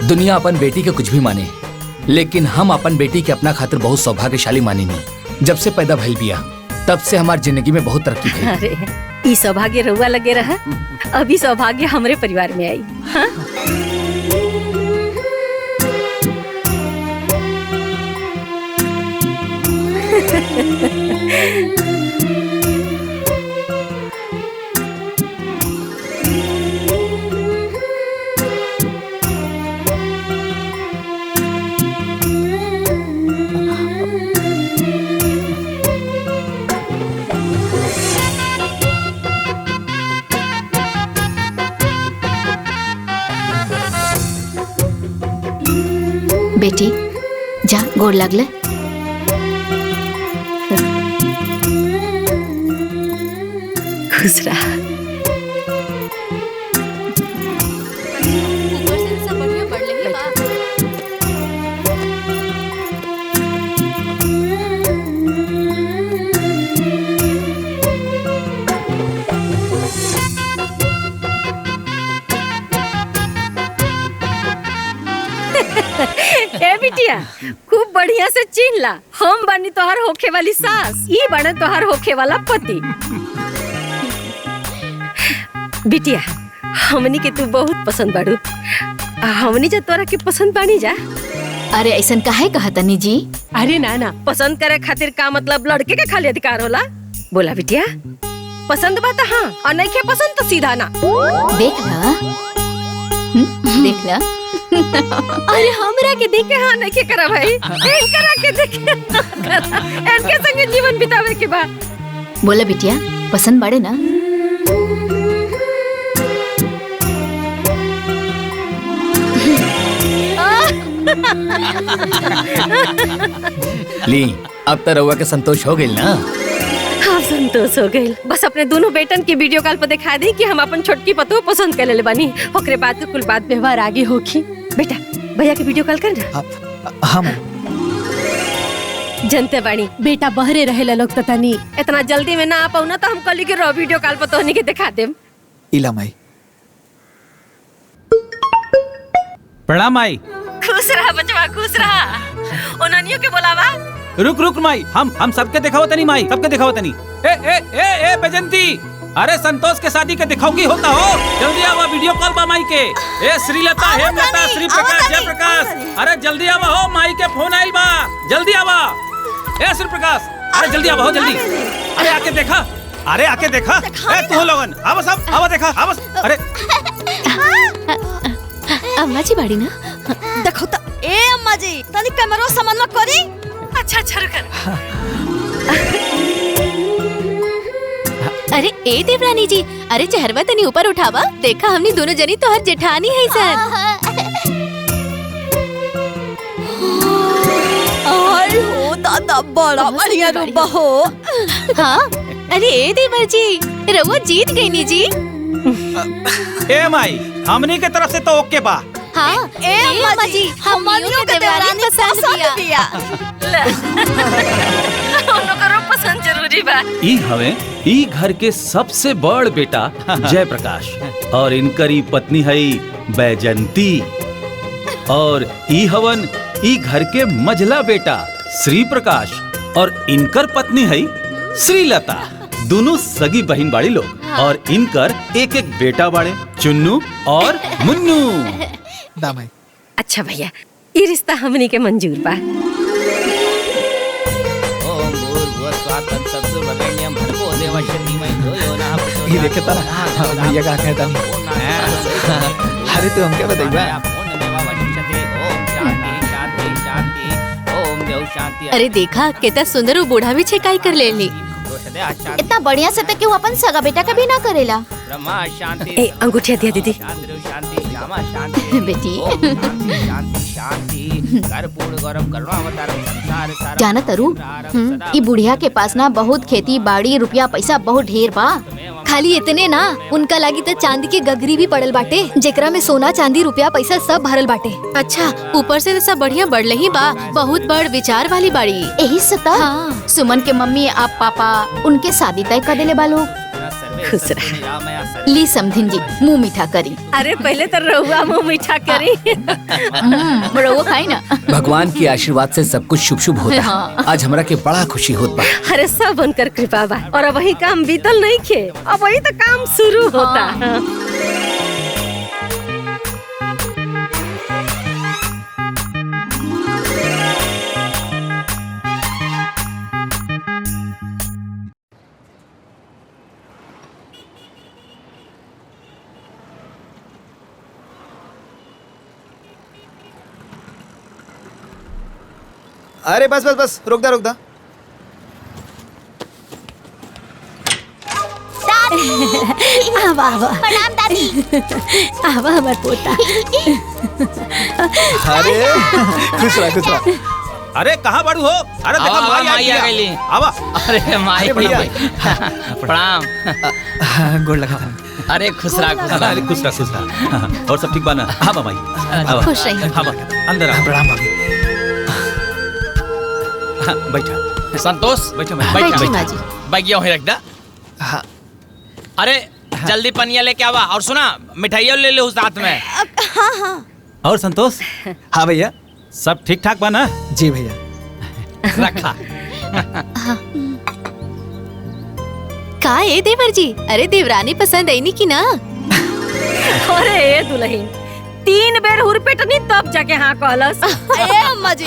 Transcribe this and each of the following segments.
दुनिया अपन बेटी के कुछ भी माने, लेकिन हम अपन बेटी के अपना खातिर बहुत सौभाग्यशाली मानी नहीं। जब से पैदा भइल बिया तब से हमारी जिंदगी में बहुत तरक्की हुई। अरे ई सौभाग्य रहुआ लगे रहा, अभी सौभाग्य हमारे परिवार में आई। हाँ? बेटी जा गोड़ लागले। खुश रहा। ए बिटिया खूब बढ़िया से चीन ला, हम बनी तोहर होखे वाली सास, ई बने तोहर होखे वाला पति। बिटिया हमनी के तू बहुत पसंद बाड़ू, हमनी जा तोरा के पसंद बानी जा। अरे ऐसन काहे कहा तनी जी? अरे ना ना, पसंद करे खातिर का मतलब लड़के के खाली अधिकार होला? बोला बिटिया, पसंद बा त हाँ, और नहीं के पसंद तो सीधा ना। देख ला, देख ला। अरे हमरा के देखे हाँ नहीं के करा भाई, करा के देखे इनके संगे जीवन बितावे के बाद। बोला बिटिया पसंद बाड़े ना? ली अब तो रउआ के संतोष हो गइल ना? हाँ संतोष हो गइल। बस अपने दोनों बेटन की वीडियो कॉल पर दिखा दी कि हम अपन छोटकी पतो पसंद कर ले बानी, ओकरे बाद कुल बात व्यवहार आगे होगी। बेटा भैया के वीडियो कॉल कर ना। हम जनते बानी बेटा बहरे रहेला लोग तो तनी इतना जल्दी में ना आ पाऊ ना, तो हम कल के रो वीडियो कॉल पर तोहनी के दिखा देम। इला माई। प्रणाम माई। खुश रहा बचवा, खुश रहा। ओनानियों के बोलावा। रुक रुक माई, हम सबके दिखाओ तनी माई, सबके दिखाओ तनी। ए ए ए ए बेजंती, अरे संतोष के शादी के दिखाओ की होता हो, जल्दी आवा, वीडियो कॉल बा माई के। ए श्रीलता, हेमलता, श्री प्रकाश, जय प्रकाश, अरे जल्दी आवा हो, माई के फोन आइल बा, जल्दी आवा। ए श्री प्रकाश, अरे जल्दी आवा हो, जल्दी। अरे आके देखा, अरे आके देखा। ए तू लोगन आवा, सब आवा, देखा आवा। अरे अम्मा जी बाड़ी ना? देखो तो ए अम्मा जी तनी कैमरा सामान मत करी। अच्छा अच्छा रुक। अरे ए देवरानी जी, अरे चेहरवा तनी ऊपर उठावा, देखा हमनी दोनों जनी तो हर जेठानी है सर। आई हो दादा बड़ा बढ़िया रूपा हो। हाँ अरे ए देवर जी, रउआ जीत गई नी जी। ए माई हमनी के तरफ से तो ओके बा। हाँ ए अम्मा जी हमनियों के देवरानी पसंद किया। दोनों करो पसंद जरूरी बा। ई हवे ई घर के सबसे बड़ बेटा जय प्रकाश, और इनकरी पत्नी है बैजंती, और ई हवन ई घर के मझला बेटा श्री प्रकाश, और इनकर पत्नी है श्रीलता। दोनों सगी बहन बाड़ी लोग, और इनकर एक एक बेटा बाड़े, चुन्नू और मुन्नू। दामाई। अच्छा भैया, ये रिश्ता हमनी के मंजूर बा। ये देखे तारा भैया का कहता हूँ। अरे तू हमके बताइबा। अरे देखा कितना सुंदर वो बूढ़ा भी छेकाई कर ले ली। इतना बढ़िया से क्यों अपन सगा बेटा कभी ना करेला। ए अंगूठिया दिया दीदी। बेटी जाना तरु, ई बुढ़िया के पास ना बहुत खेती बाड़ी रुपया पैसा बहुत ढेर बा। खाली इतने ना, उनका लागी तो चांदी के गगरी भी पड़ल बाटे, जेकरा में सोना चांदी रुपया पैसा सब भरल बाटे। अच्छा ऊपर से सब बढ़िया बढ़ले ही बा, बहुत बड़ विचार वाली बाड़ी। यही सता हाँ। सुमन के मम्मी आप पापा उनके शादी तय कर देले बालो। खुश रहा। ली समधिन जी मुंह मीठा करी। अरे पहले तो रहुआ मुंह मीठा करी। रहुआ खाई ना। भगवान के आशीर्वाद से सब कुछ शुभ शुभ होता है। आज हमरा के बड़ा खुशी होत बा। अरे सब उनकर कृपा बा और अब वही काम बीतल नहीं खे, अब वही तो काम शुरू होता। अरे बस बस बस रुक दा रुक दा। आवा आवा प्रणाम दादी। आवा हमार पोता। अरे खुश रहा। अरे कहाँ बड़ू हो? अरे देखो आवा, माई माई आ गई। आवा। अरे माई अरे भैया। प्रणाम। गोड़ लगा। अरे खुश रहा अरे खुश रहा। और सब ठीक बा ना? हाँ बा माई। आवा। खुश रहिए। हाँ बा अंदर आ। प्रणाम भाभी। हाँ, बैठा संतोष बैठा बैठी माँ जी। बैगिया वहीं रख दा। हाँ अरे जल्दी पनिया लेके आवा और सुना मिठाइया ले लो साथ में। और संतोष हाँ भैया। सब ठीक ठाक बा ना? जी भैया। रखा। का ए देवर जी? अरे देवरानी पसंद आई नी की ना? अरे ए दुल्हन 3 बेर हुरपेटनी तब जाके हाँ कहलस। ए अम्मा जी,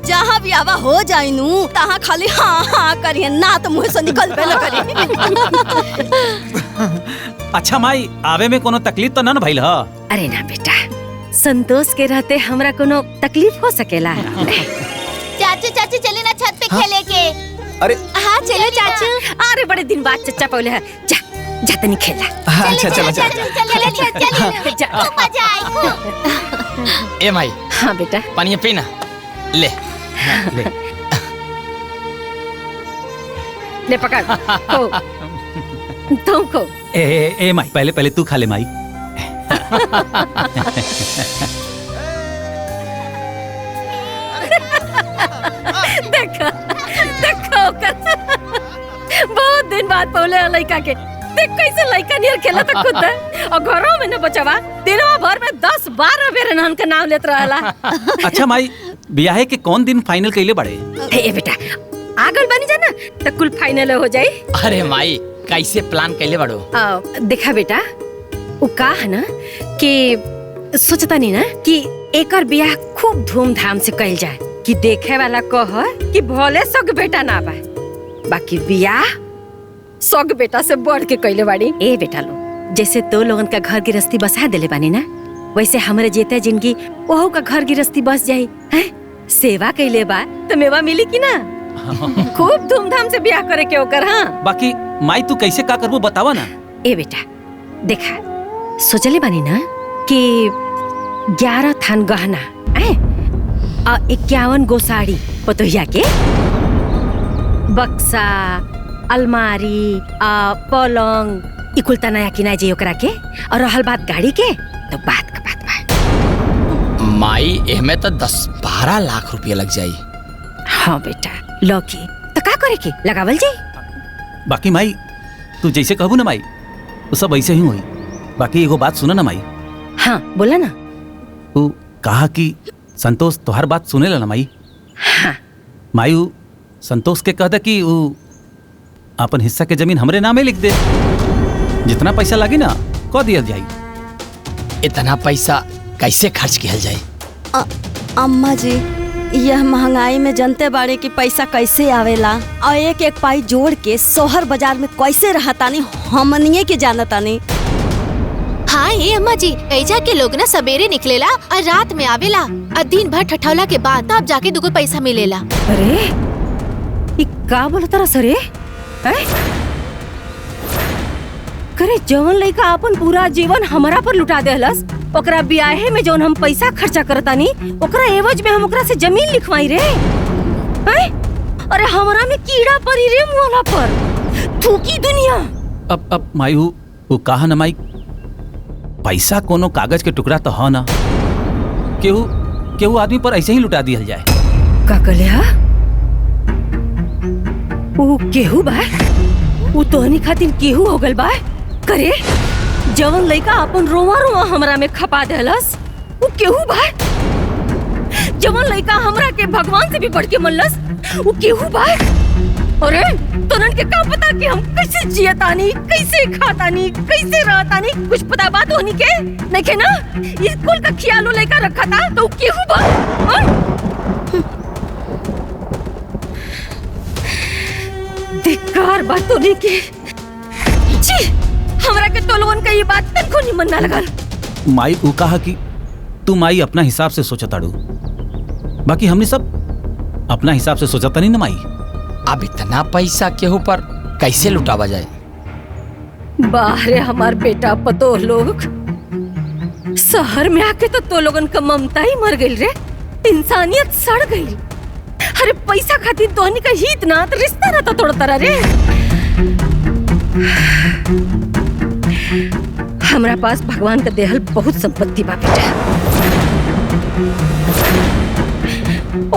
जहाँ भी आवा हो जाई नू तहाँ खाली हाँ हाँ करिए ना तो मुँह से निकल पे करी। अच्छा माई आवे में कोनो तकलीफ तो ना भइल ह? अरे ना बेटा, संतोष के रहते हमरा कोनो तकलीफ हो सकेला? चाचू चाचू चले ना छत पे खेले के। अरे हाँ चलो चाचू। अरे बड़े दिन बाद चचा पौले है, जा जा तनी खेला। हाँ, अच्छा चलो चलो। चले जा। मजा आएगा। ए माई हाँ बेटा। पनिया पीना ले। ले पकड़ खो। तुम खो। ए माई पहले पहले तू खा ले माई। देखो देखो बहुत दिन बाद पौले लड़का के देख कैसे लड़का नियर खेला था खुद और घरों में न बचवा दिनवा भर में 10-12 बेर नाम का नाम लेत रहला। अच्छा माई ब्याहे के कौन दिन फाइनल कइले बड़े? ए बेटा आगल बनी जाना तो कुल फाइनल हो जाई। अरे माई कैसे प्लान कैले बड़ो? देखा बेटा उ का है ना कि सोचता नहीं ना कि एकर ब्याह खूब धूमधाम से कइल जाए कि देखे वाला कह कि भले सग बेटा ना बा बाकी ब्याह सग बेटा से बढ़ के कइले बाड़ी। ए बेटा लो जैसे तो लोगन का घर गृहस्थी बसा देले बानी ना वैसे हमरे जेते जिंदगी ओहो का घर गृहस्थी बस जाई हैं। सेवा कइले बा तो मेवा मिली कि ना? खूब धूमधाम से ब्याह करे के ओकर। हाँ बाकी माई तू कैसे का करबो बतावा ना। ए बेटा देखा सोचले बानी ना कि 11 थान गहना आ 51 गो साड़ी पतोहिया के बक्सा अलमारी पलंग इकुल त नया किना जे ओकरा के और रहल बात गाड़ी के तो बात का बात बा। माई एमे तो 10-12 लाख रुपया लग जाई। हाँ बेटा लौकी तो का करे के लगावल जाई। बाकी माई तू जैसे कहबू ना माई वो सब ऐसे ही हुई। बाकी एगो बात सुना ना माई। हाँ बोला ना। तू कहा कि संतोष तोहर बात सुनेला ना माई? हाँ माई उ संतोष के कह दे कि उ अपन हिस्सा के जमीन हमरे नामे लिख दे। जितना पैसा लगी ना कह दिया जाई। इतना पैसा कैसे खर्च किया जाए? अम्मा जी यह महंगाई में जनते बाड़े की पैसा कैसे आवेला और एक एक पाई जोड़ के शोहर बाजार में कैसे रहतानी हमनिए के जानतानी। हाँ ये अम्मा जी ऐजा के लोग ना सवेरे निकलेला और रात में आवेला और दिन भर ठठौला के बाद तब जाके 2 पैसा मिलेला। अरे ई का बोलता रहा सरे? करे जवन लइका अपन पूरा जीवन हमरा पर लुटा देहलस ओकरा ब्याहे में जौन हम पैसा खर्चा करतानी ओकरा एवज में हम ओकरा से जमीन लिखवाई रे। अरे हमरा में कीड़ा पड़ी रे मुआला पर थूकी दुनिया। अब माई वो कहा ना माई पैसा कोनो कागज के टुकड़ा तो हो ना केहू आदमी पर ऐसे ही लुटा दिया जाए। का कहले हा? ओ केहू बा? वो तोहनी खातिर केहू हो गल बा करे जवन लइका अपन रोवा रोवा हमरा में खपा देलस वो केहू बा जवन लइका हमरा के भगवान से भी बढ़ के मनलस वो केहू बा। अरे तोनन के का पता कि हम कैसे जियतानी कैसे खातानी कैसे रहतानी कुछ पता बात होनी के नहीं के ना स्कूल का ख्यालो लइका रखा था तो केहू बा। धिक्कार बात होनी के छी हमरा के तो लोगन का ये बात तनको निमन ना लगल। माई ऊ कहा कि तू माई अपना हिसाब से सोचा ताड़ू, बाकी हमने सब अपना हिसाब से सोचा नहीं ना माई। अब इतना पैसा केहू पर कैसे लुटावा जाए? बाहरे हमार बेटा पतो लोग शहर में आके तो लोगन का ममता ही मर गई रे, इंसानियत सड़ गई। अरे पैसा खातिर तोहनी का हित ना तो रिश्ता ना तो तोड़ता रे। हमरा पास भगवान का देहल बहुत संपत्ति बा बेटा,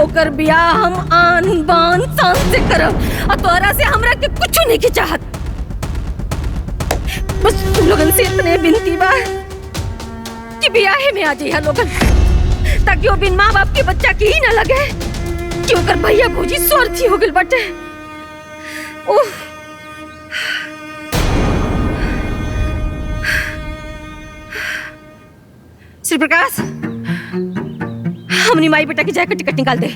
ओकर बियाह हम आन बान शान से करब और तोरा से हमरा के कुछ नहीं के चाहत। बस तुम लोगन से इतने विनती बा कि बियाहे में आ जाइए लोगन, ताकि वो बिन माँ बाप के बच्चा की ही ना लगे कि ओकर भैया भौजी स्वार्थी हो गइल बाटे। ओह श्री प्रकाश हमनी माई बेटा की जाकर टिकट निकाल दे।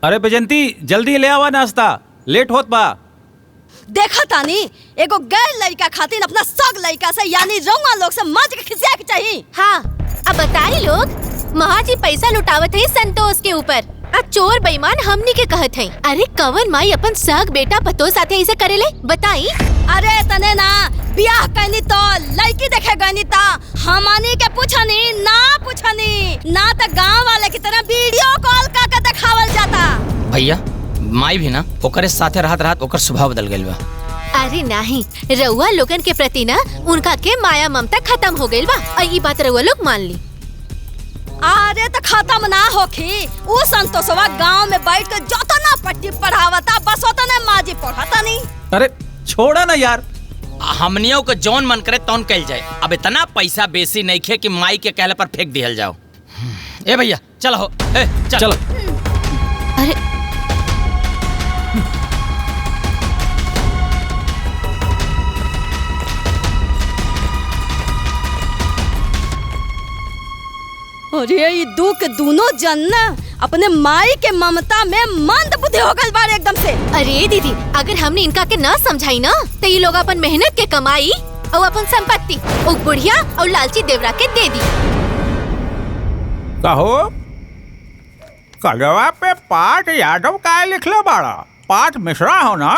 अरे बैजंती जल्दी ले आवा नाश्ता, लेट होत बा। देखा तानी एगो गैर लड़का खातिर अपना सग लड़का से यानी रउआ लोग से माज के खिसिया के चाहिए। हाँ अब बताई लोग महाजी पैसा लुटावत है संतोष के ऊपर, आ चोर बेईमान हमनी के कहत है। अरे कवन माई अपन सग बेटा पतो साथे ऐसे करेले बताई। अरे तने ना बियाह करनी तो लड़की देखे गनी ता हमनी के पूछनी ना तो गांव वाले की तरह वीडियो कॉल करके दिखावल जाता। भैया माई भी ना ओकरे साथे रहत ओकर स्वभाव बदल गइल बा। अरे नहीं रउआ लोगन के प्रति ना उनका के माया ममता खत्म हो गइल बा और ये बात रउआ लोग मान ली। अरे तो खत्म ना होखी, उ संतोषवा गांव में बैठ के जोतना पट्टी पढ़ावता बस ओतने माजी पढ़ाता नहीं। अरे छोड़ा ना यार, हमनियों को जौन मन करे तौन कल जाए। अब इतना पैसा बेसी नहीं खे कि माई के कहले पर फेंक दिहल जाओ। ए भैया चलो हो, चलो। अरे अरे ये दू के दोनों जन ना अपने माई के ममता में मंद बुद्धि हो गल बारे एकदम से। अरे दीदी अगर हमने इनका के ना समझाई ना तो ये लोग अपन मेहनत के कमाई और अपन संपत्ति ओ बुढ़िया और लालची देवरा के दे दी। कहो कलवा पे पाठ यादव का लिखले बाड़ा, पाठ मिश्रा हो ना।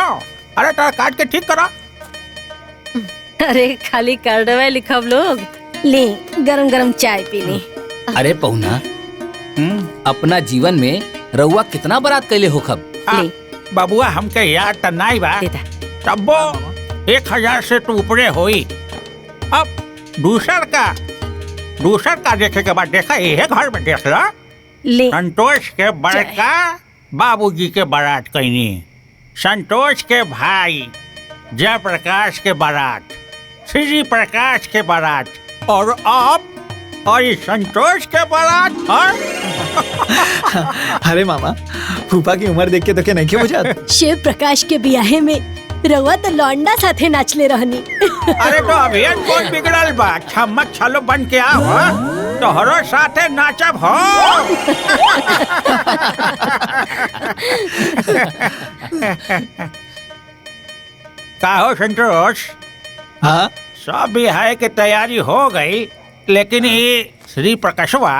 अरे तार काट के ठीक करा। अरे खाली कार्डवा लिखब लोग, ले गरम गरम चाय पी ली। अरे पहुना अपना जीवन में रउआ कितना बरात कैले हो खब? बाबुआ हमके याद त नहीं बा, तब्बो 1000 से तो ऊपरे होई। अब दूसर का देखे के बाद देखा ये घर में देख ला। संतोष के बड़का बाबूजी के बारात कैनी, संतोष के भाई जयप्रकाश के बारात, श्री प्रकाश के बारात और अब और संतोष के बारात। अरे मामा फूफा की उम्र देख के तो क्या नहीं क्यों बुझात? शिव प्रकाश के बियाहे में रउआ तो लौंडा साथे नाचले रहनी। अरे तो अभी कौन बिगड़ल बा, छमक छलो बन के आओ तोहरो साथे नाचब हो। का हो संतोष? हाँ सब बिहार की तैयारी हो गई, लेकिन ये श्री प्रकाशवा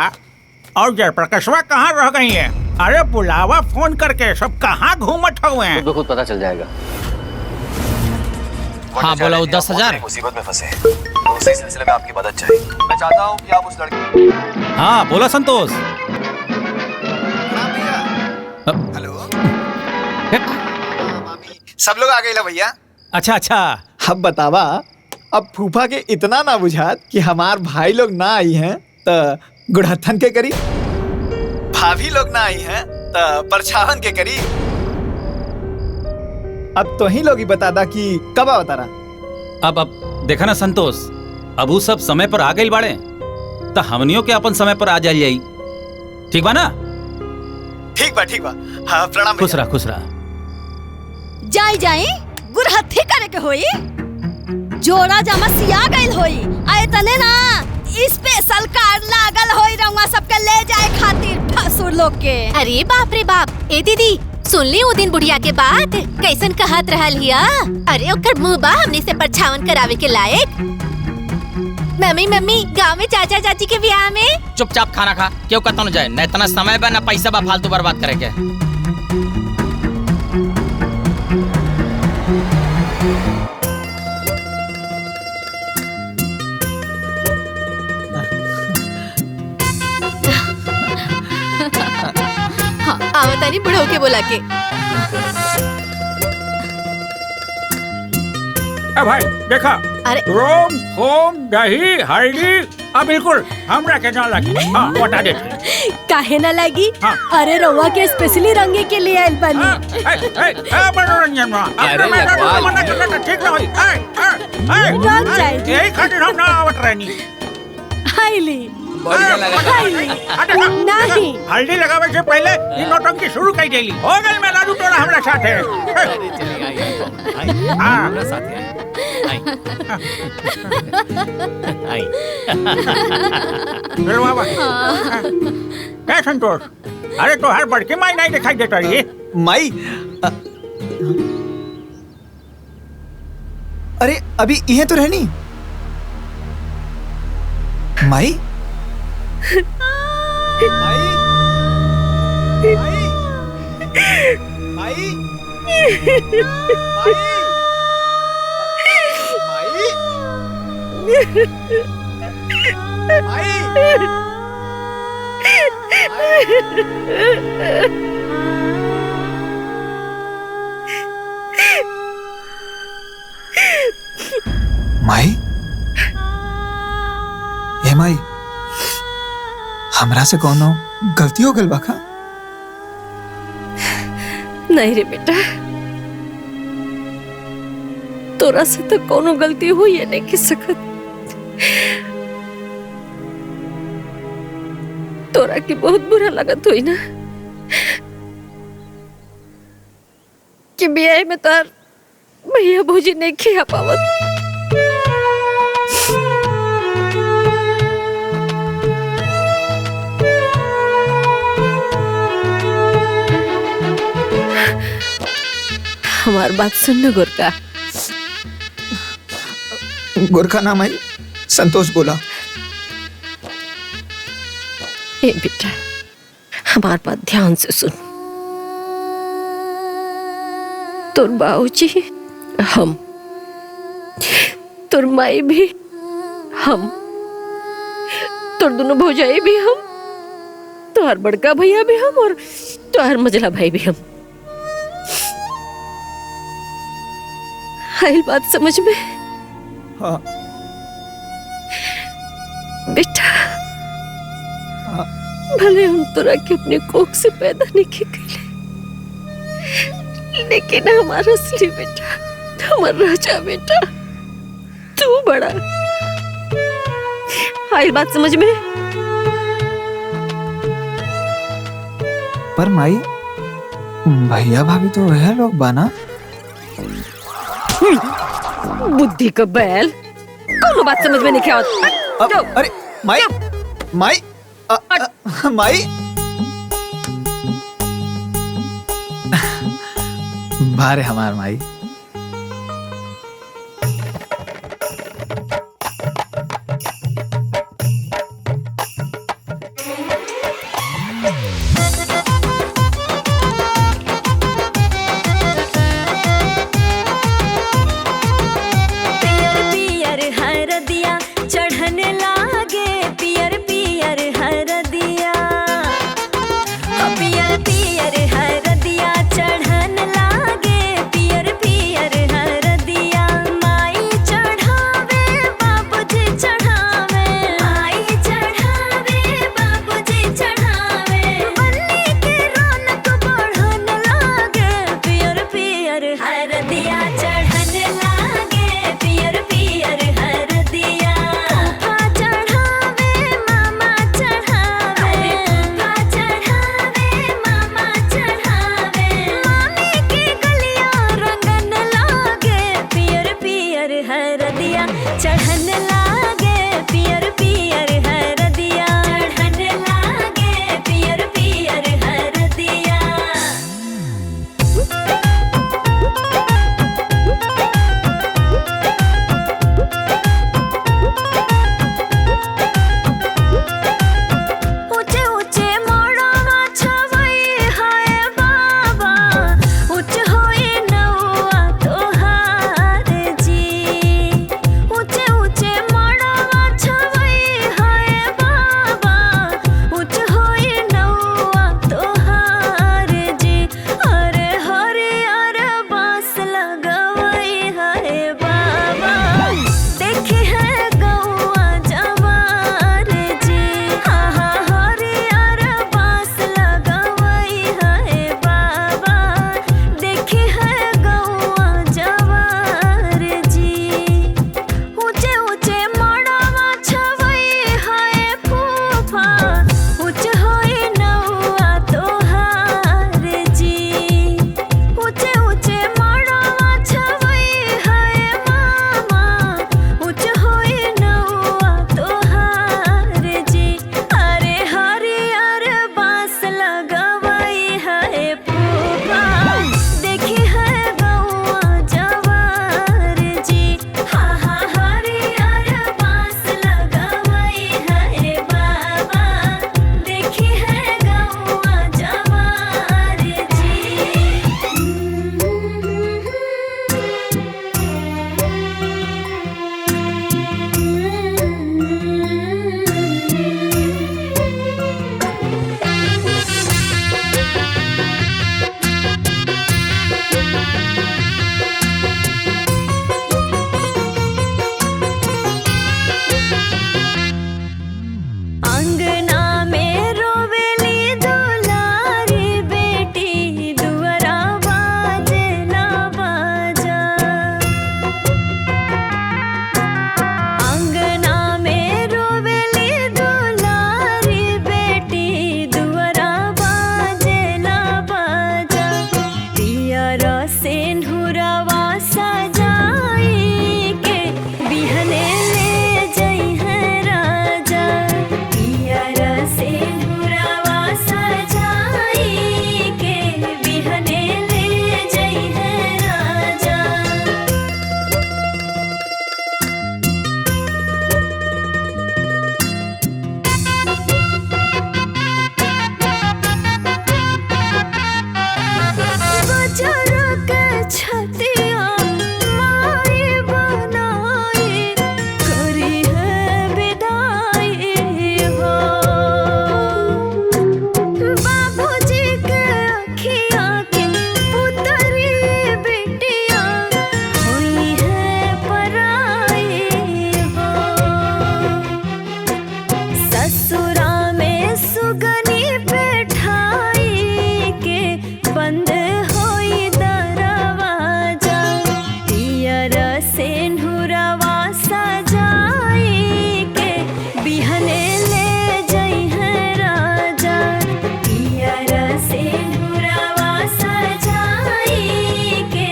और जयप्रकाशवा कहाँ रह गई है? अरे बुलावा फोन करके, सब कहाँ घूमत हुए हैं? खुद पता चल जाएगा। हाँ बोला 10,000 मुसीबत में फंसे तो उसी सिलसिले में आपकी मदद चाहिए। मैं चाहता हूँ कि आप उस लड़के। हाँ बोला संतोष। हेलो सब लोग आ गए ला भैया। अच्छा अच्छा अब बतावा, अब फूफा के इतना ना बुझात कि हमार भाई लोग ना आई हैं तो गुड़हत्थन के करी। भाभी लोग ना आई हैं तो परछावन के करी। अब तो ही लोग ही बता दा कि कब अवतारा। अब देखा ना संतोष, अब वो सब समय पर आ गई बाड़े तो हमनियों के अपन समय पर आ जाई। ठीक बा ना? ठीक बा। हाँ प्रणाम। खुश रहा खुश रहा। जाई गुरहथी करे के होई, जोड़ा जमा सिया गइल होई, आए तने ना स्पेशल कार्ड लागल होई रउआ सबके ले जाए खातिर फसुर लोग के। अरे बाप रे बाप, ए दीदी सुन ली वो दिन बुढ़िया के बात कैसन कहत रहल हिया। अरे ओकर मुंह बा हमने से परछावन करावे के लायक। मम्मी गांव में चाचा चाची के ब्याह में। चुपचाप खाना खा, क्यों कतन जाए, न इतना समय बा न पैसा बा फालतू बर्बाद करे के। हाँ, आवतानी बुढ़ो के बोला के। भाई देखा, अरे रोम होम दही हल्दी अब बिल्कुल हमरा के ना लगी। हाँ बता दे। काहे ना लगी? हाँ। अरे रउआ के स्पेशली रंगे के लिए आइल बानी। मनोरंजन ठीक ना होई। रंग जाए। यही खातिर हम ना आवत रहनी। हाईली नहीं हल्दी लगावे से पहले इन नौटंकी शुरू कर देली। हो गई मैं लालू तोरा हमरा साथे। हमरा साथे आई। चलो बाबा। क्या संतोष, अरे तो हर बड़की माई नहीं दिखाई देता रही। माई अरे अभी यह तो रहनी माई। माई ए माई, हमरा से कोनो गलती हो गल बाका? नहीं रे बेटा, तोरा से तो कोनो गलती हुई है नहीं की सकत। तोरा की बहुत बुरा लगत हुई ना कि ब्याह में तार भैया भौजी नहीं खिया पावत। हमार बात सुन न गोरका। गोरखा नाम आई, संतोष बोला। ए बेटा, हमार बात ध्यान से सुन। तोर बाबूजी हम, तोर माई भी हम, तोर दोनों भौजाई भी हम, तोहर बड़का भैया भी हम और तोहर मझला भाई भी हम। आइल बात समझ में? हाँ। बेटा, भले हम तोरा के अपने कोख से पैदा नहीं किए, लेकिन हमारा असली बेटा, हमारा राजा बेटा तू बड़ा। आइल बात समझ में? पर माई, भैया भाभी तो वह लोग बाना। बुद्धि का बैल, कौन बात समझ में नहीं आवत। अरे माई, माई, माई, बारे हमार माई। पियर पियर हरदिया चढ़न लागे, पियर पियर हरदिया चढ़न लागे पियर पियर हरदिया चढ़न लागे पियर पियर हरदिया ऊंचे ऊंचे मोड़वा छवई हाय बाबा ऊंच होई नौआ तोहार जी ऊंचे ऊंचे मोड़वा छवई हाय बाबा ऊंच होई नौआ तोहार जी अरे हरियर बांस लगवई हाय बाबा देखी है गौआ जवार जी हरियर बांस लगवई हाय बाबा देखी है गौआ जवार जी ऊंचे ऊंचे मोड़वा छवई हाय फूफा ऊंच होई नौआ तोहार जी ऊंचे ऊंचे मोड़वा छवई हाय मामा ऊंच होई नौआ तोहार जी अरे हरियर बांस लगवई हाय फूफा देखी है गौआ जवार जी हरियर बांस लगवई हाय बाबा देखी है गौआ जवार जी अंगना में रोवेली दुलारी बेटी दुअरा बाजे ना बाजा अंगना में रोवेली दुलारी बेटी दुअरा बाजे ना बाजा पियर सिंदूरवा सजाई के बिहने ले जई है राजा पियर सिंदूरवा सजाई के बिहने ले जई है राजा बजर के छतिया माई बनाई करी है विदाई हो बाबूजी के अखिया के पुतरी बिटिया हुई है पराई हो ससुरा में सुगनी बैठाई के बंद होई दरवाजा पियर सिंदूरवा सजाई के बिहने ले जई है राजा पियर सिंदूरवा सजाई के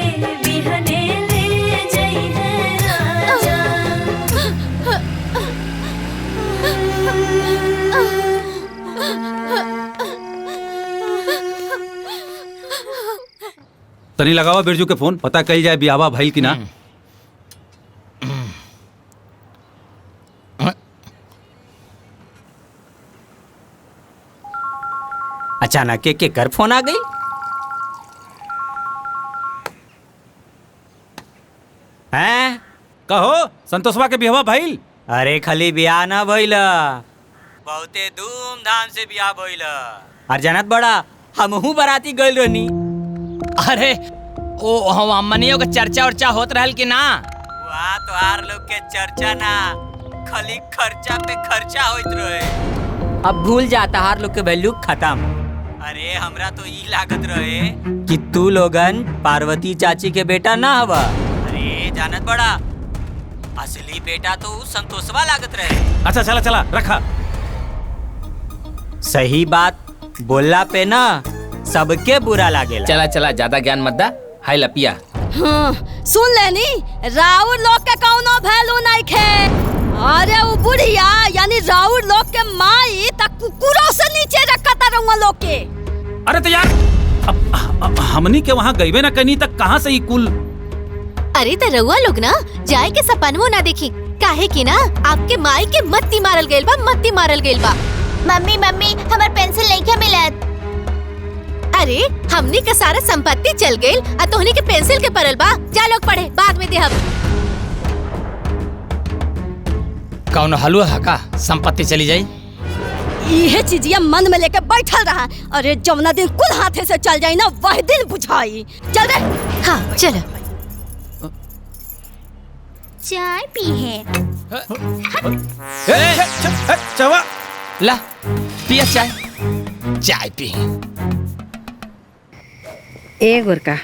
बिहने ले जई है राजा तनी लगावा बिरजू के फोन पता कल जाए बियावा भइल की ना। अचानक के कर फोन आ गई। हैं कहो संतोषवा के बियावा भइल? अरे खाली बियाह ना भइल बहुते धूमधाम से बियाह भइल और जानत बड़ा हमहू बाराती गइल रहनी। अरे ओ हम अम्मनियों का चर्चा उर्चा होत रहल कि ना? वहाँ तो आर लोग के चर्चा ना खाली खर्चा पे खर्चा होइत रहे। अब भूल जाता हार लोग के वैल्यू खत्म। अरे हमरा तो ई लागत रहे कि तू लोगन पार्वती चाची के बेटा ना हवा। अरे जानत बड़ा असली बेटा तो संतोषवा लागत रहे। अच्छा चला चला रखा। सही बात बोलला पे ना सबके बुरा लागेला। चला चला ज्यादा ज्ञान मत दा। हाय लपिया। हाँ सुन लेनी राउर लोग के कौनो वैल्यू नहीं खे। अरे वो बुढ़िया यानी राउर लोग के माई तक कुकुरों से नीचे रखता रहूंगा लोग के। अरे तो यार हमनी के वहाँ गईबे ना कहीं तक कहाँ से ही कुल। अरे तो रउआ लोग ना जाए के सपनवो ना देखी, काहे कि ना आपके माई के मत्ती मारल गइल बा, मत्ती मारल गइल बा। मम्मी मम्मी हमार पेंसिल नहीं मिलत। अरे हमनी के सारा संपत्ति चल गइल आ तोहनी के पेंसिल के परल बा। जा लोग पढ़े, बाद में देहब। कौन हलवा है का संपत्ति चली जाई? ये चीजिया मन में लेके बैठल रहा। अरे जमुना दिन कुल हाथे से चल जाई ना वही दिन बुझाई। चल रे। हाँ चलो। चाय पी है। चवा ला पिया चाय, चाय पी। ए गोरका।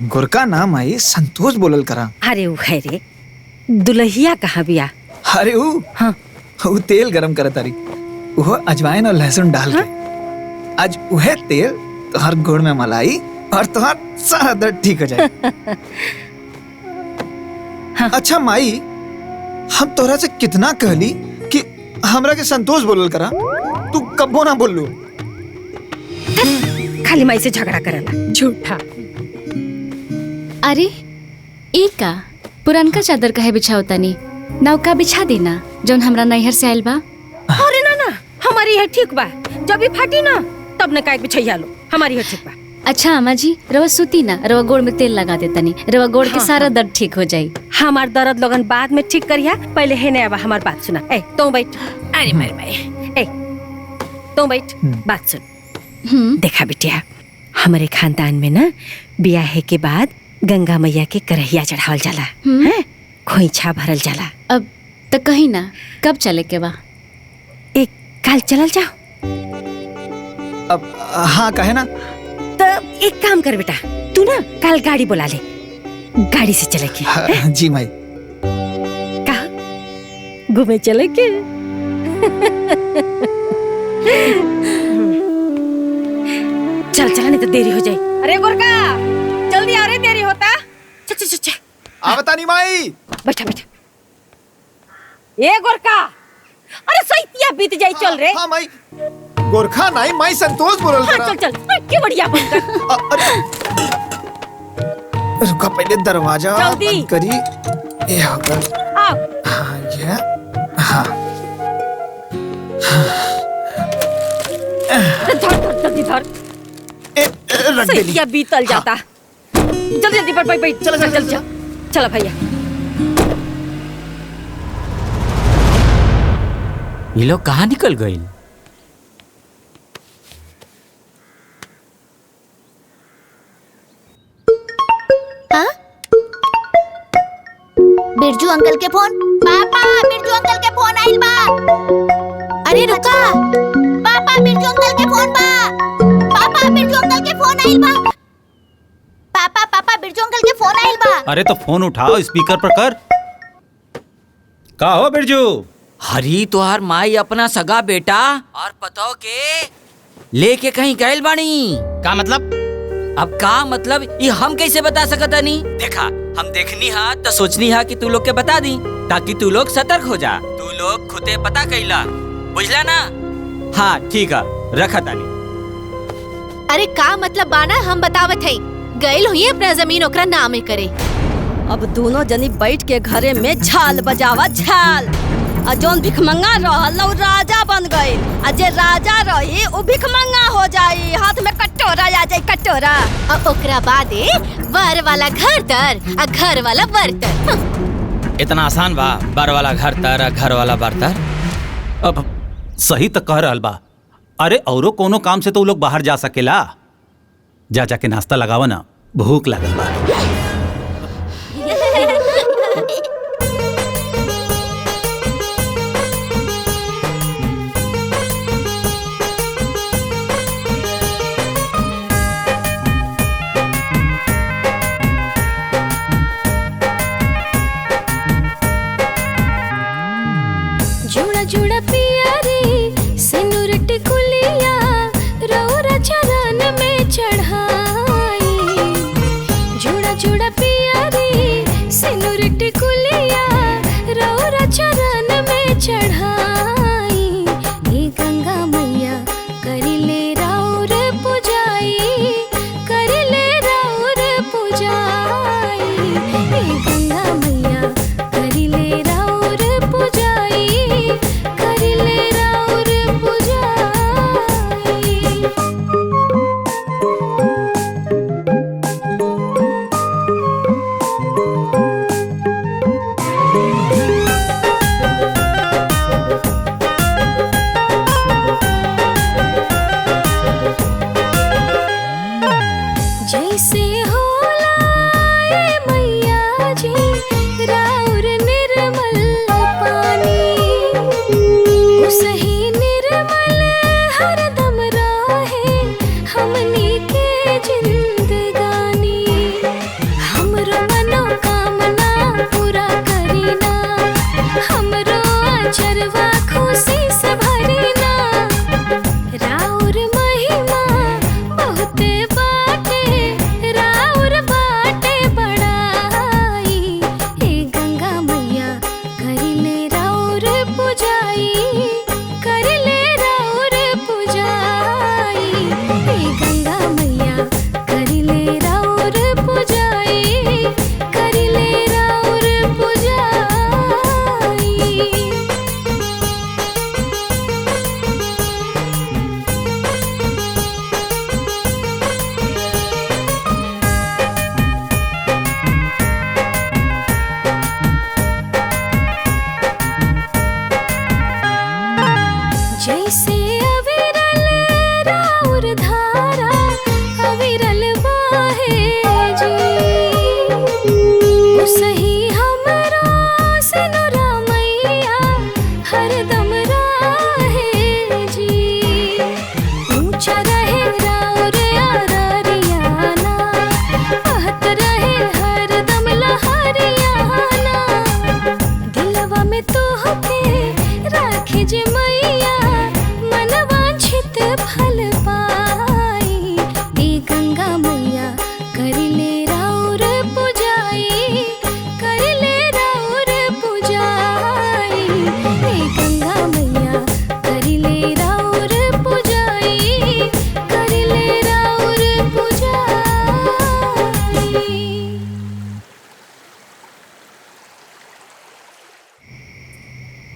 गोरका ना माई, संतोष बोलल करा। अरे वो है रे, दुल्हिया कहाँ बिया? अरे वो हाँ वो तेल गरम करत तारी, वो अजवाइन और लहसुन डाल के। आज वह तेल तोहर गुड़ में मलाई और तोहर सारा दर्द ठीक हो जाए। अच्छा माई, हम तोहरा से कितना कहली कि हमरा के संतोष बोलल करा, तू कब्बो ना बोललू। खाली माई से झगड़ा करला, झूठा। अरे एक का पुरानका चादर कहे बिछावतानी, नौका बिछा देना जौन हमरा नैहर से आयल बा। अरे ना ना, हमारी है ठीक बा। जब भी फाटी ना तब न काहे बिछैया लो, हमारी है ठीक बा। अच्छा अम्मा जी, रवा सूती ना, रवा गोड़ में तेल लगा देतनी, रवा गोड़ के सारा दर्द ठीक हो जाई। हमार दर्द लोगन बाद में ठीक करिया, पहले है नया हमार बात सुना। ए तू बैठ। अरे मेरे भाई, ए तू बैठ, बात सुन। देखा बिटिया, हमारे खानदान में ना ब्याह के बाद गंगा मैया के करहिया चढ़ावल जाला, हैं? खोइछा भरल जाला। अब तक कहीं ना, कब चले के बा? एक काल चलल जाओ। अब हाँ कहे ना। तो एक काम कर बेटा, तू ना कल गाड़ी बुला ले, गाड़ी से चले के। हाँ, जी माई। कहा घूमे चले के? चल चला नहीं तो देरी हो जाए। अरे गोरका जल्दी आ रही, देरी होता। चल चल चल आवता नहीं माई। बैठा बैठा। ए गोरका, अरे सैतिया बीत जाई, चल रे। हाँ माई। गोरखा नहीं माई, संतोष बोलल करा। चल चल, के बढ़िया बनकर। रुका पहले दरवाजा बंद करी। ये होगा। आओ। हाँ ये। हाँ। धर जल्दी धर। रख दे ली। सैतिया बीतल जाता। जल्दी जल्दी बैठ बैठ। चल चल चल चल भैया। ये लोग कहाँ निकल गए? बिरजू अंकल के फोन। पापा बिरजू अंकल के फोन आइल बा। अरे रुका। पापा बिरजू अंकल के फोन बा। पापा बिरजू अंकल के फोन आइल बा। पापा पापा बिरजू अंकल के फोन आइल बा। अरे तो फोन उठाओ, स्पीकर पर कर। का हो बिरजू? हरी तोहार माई अपना सगा बेटा और पतो के लेके कहीं गए बानी। का मतलब? अब का मतलब ये हम कैसे बता सकता नहीं? देखा हम देखनी हा तो सोचनी हा कि तू लोग के बता दी, ताकि तू लोग सतर्क हो जा। तू लोग खुदे पता कैला, बुझला ना? हाँ ठीक है, रखा तानी। अरे का मतलब बाना, हम बतावत है। गइल हुई अपना जमीन ओकरा नामे करे। अब दोनों जनी बैठ के घरे में झाल बजावा झाल। आ जोन भिखमंगा रहल ना, राजा बन गए। आ जे राजा रही वो भिखमंगा हो जाई, हाथ में कटोरा आ जाई, कटोरा। अब ओकरा बादे वर वाला घर तर आ घर वाला बर्तन। इतना आसान बा? बर वाला घर तर, घर वाला बर्तर। अब सही तो कह रहल बा। अरे औरो कोनो काम से तो लोग बाहर जा सकेला। जा जाके नाश्ता लगावा ना, भूख लागल बा। जुड़ा जुड़ा पिया रे सिनुर टिकुलिया रौरा चरण में चढ़ाई। जुड़ा जुड़ा पिया रे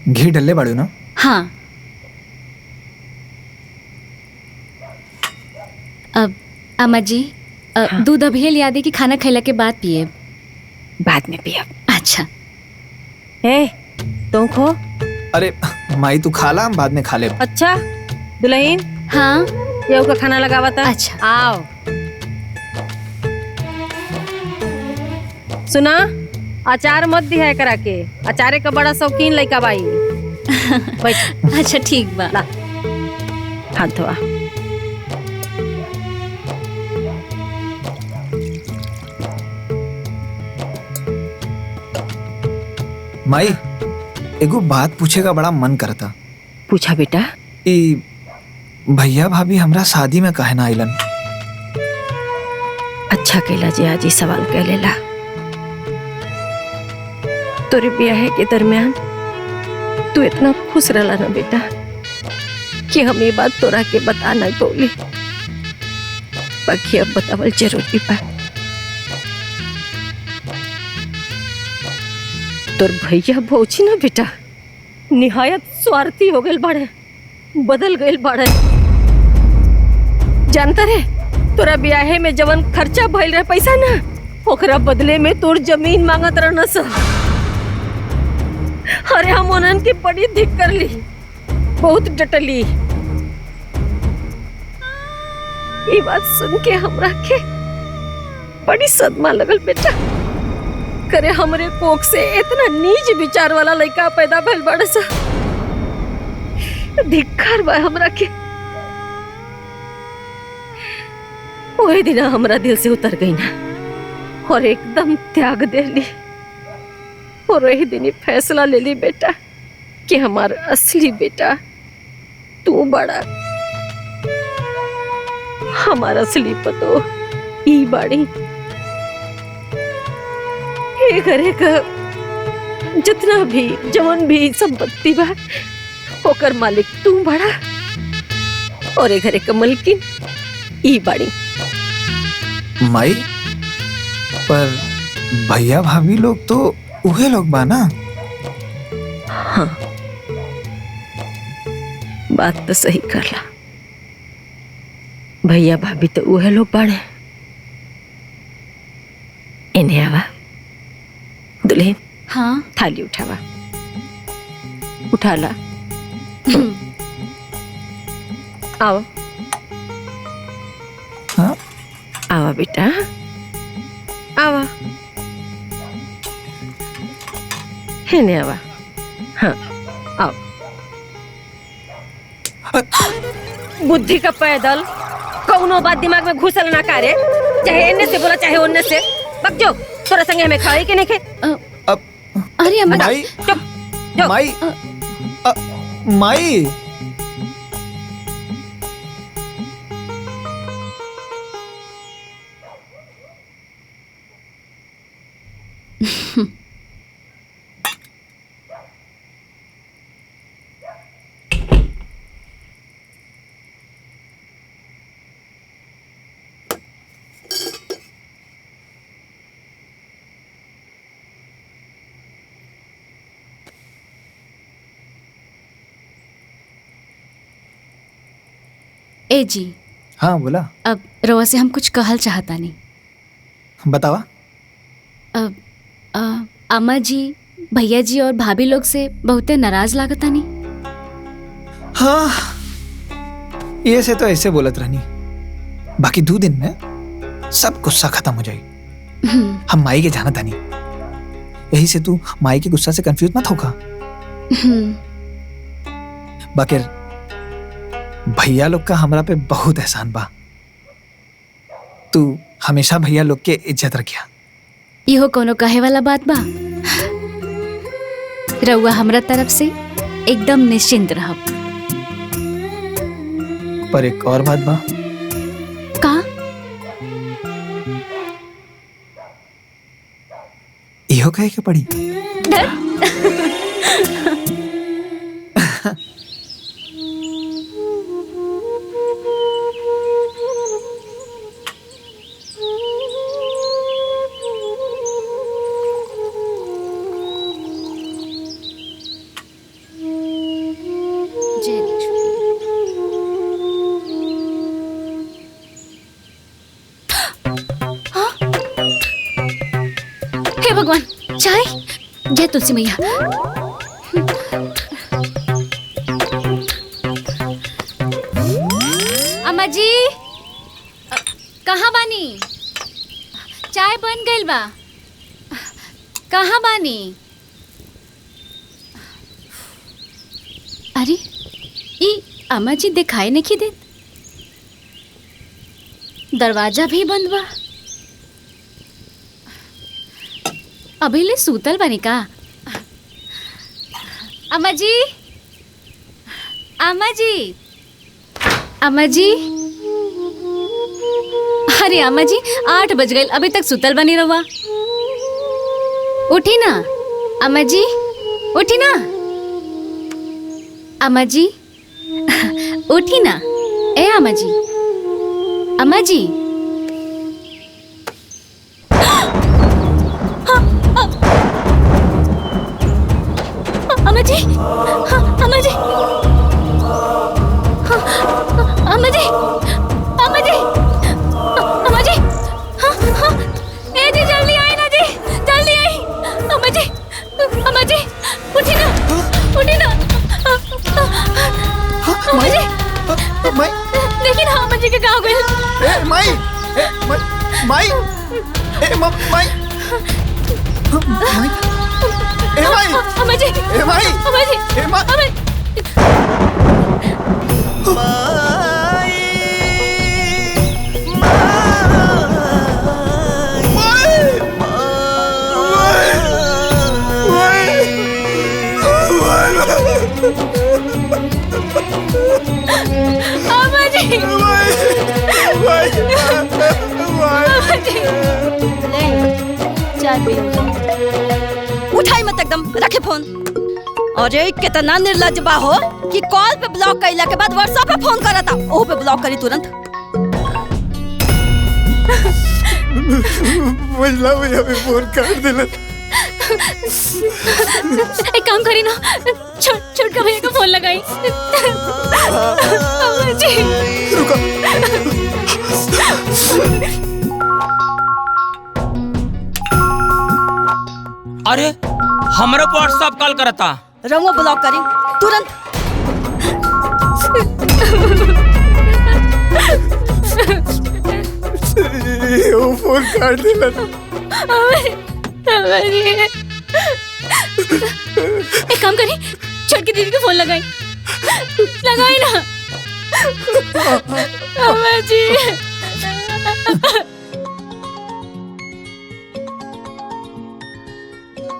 घी डलले बाड़ू ना? हाँ। अब अम्मा जी दूध अभी लिया दे कि खाना खैला के बाद पिए? बाद में पिए। अच्छा। ए तुम खो। अरे माई तू खा ला, हम बाद में खा ले। अच्छा दुल्हन। हाँ ये का खाना लगावा था। अच्छा आओ। सुना अचार मत दिया करा के, अचारे का बड़ा शौकीन लड़का बाई। अच्छा ठीक बा। हाथ धोआ। माई एगो बात पूछे का बड़ा मन करता। पूछा बेटा। ई भैया भाभी हमरा शादी में काहे ना आइलन? अच्छा कैला जी आज ही सवाल कह लेला। तोरे ब्याह के दरमियान तू इतना खुश रहला ना बेटा कि हम ये बात तोरा के बता नहीं बोली, बाकी अब बतावल जरूरी बा। तोर भैया भौजी ना बेटा निहायत स्वार्थी हो गए बाड़े, बदल गए बाड़े। जानता रे तोरा ब्याहे में जवन खर्चा भइल रहे पैसा ना, ओकरा बदले में तोर जमीन मांगत रहना सा। अरे हम उन्हन की बड़ी धिक कर ली, बहुत डटली। ये बात सुन के हमरा के बड़ी सदमा लगल बेटा। करे हमरे कोख से इतना नीच विचार वाला लड़का पैदा भइल बड़ा सा। धिक्कार बा हमरा के। वही दिन हमरा दिल से उतर गई ना और एकदम त्याग दे ली। और वही दिन ही फैसला ले ली बेटा कि हमारा असली बेटा तू बड़ा, हमारा असली पतो ई बाड़ी। ये घरे का जितना भी जवन भी संपत्ति बा ओकर मालिक तू बड़ा और ये घरे का मलकिन ई बाड़ी। माई पर भैया भाभी लोग तो उहे लोग बा ना? हाँ बात तो सही करला। भैया भाभी तो उहे लोग बाड़े। इन्हें आवा दुल्हन। हाँ थाली उठावा। उठा ला। आओ। हाँ? आवा बेटा आवा। इन्हें आवा। हाँ आओ। बुद्धि का पैदल कौनो बात दिमाग में घुसल ना करे, चाहे इन्ने से बोला चाहे उन्ने से। बक जो थोड़ा संगे हमें खाए कि नहीं खे। अरे अम्मा माई चुप माई माई ए जी। हाँ बोला। अब रवा से हम कुछ कहल चाहता नहीं। बतावा। अब अम्मा जी भैया जी और भाभी लोग से बहुते नाराज लागता नहीं। हाँ ये से तो ऐसे बोलत रहनी, बाकी 2 दिन में सब गुस्सा खत्म हो जाए। हम माई के जाना था नहीं, यही से तू माई के गुस्सा से कंफ्यूज मत होगा। बाकी भैया लोग का हमरा पे बहुत एहसान बा। तू हमेशा भैया लोग के इज्जत रखिया। इहो कोनो कहे वाला बात बा। रउआ हमरा तरफ से एकदम निश्चिंत रहब। पर एक और बात बा। का? इहो कहे के पड़ी। चाय जय तुलसी मैया। अम्मा जी कहाँ बानी? चाय बन गइल बा। कहाँ बानी? अरे ई अम्मा जी दिखाई नहीं देत। दरवाजा भी बंद बा। अभी ले सूतल बनी का? अम्मा जी, अम्मा जी, अम्मा जी। अरे अम्मा जी 8 बज गए, अभी तक सूतल बनी रहुआ। उठी ना अम्मा जी, उठी ना अम्मा जी, उठी ना। ए अम्मा जी, अम्मा जी। अम्मा जी, अम्मा जी, अम्मा जी, अम्मा जी, अम्मा जी, ए जी जल्दी आई ना जी, जल्दी आई। अम्मा जी, अम्मा जी, उठी ना, उठी ना। अम्मा जी, देखी ना अम्मा जी के कहाँ गए? माई, माई, माई, अम्मा जी, माई, अम्मा जी, अम्मा उठाई मत एकदम, रखे फोन। अरे कितना निर्लज बा हो कि कॉल पे ब्लॉक कइला के बाद व्हाट्सएप पे फोन करता, ओह पे ब्लॉक करी तुरंत। महिला भैया भी फोन कर दिला। एक काम करी ना, छोटका भैया को फोन लगाई। अम्मा जी अरे हमरे पे व्हाट्सएप कॉल करता। रंगो ब्लॉक करी तुरंत। वो फोन काट दिला। एक काम करी, छोटकी दीदी को फोन लगाई, लगाई ना। अम्मा जी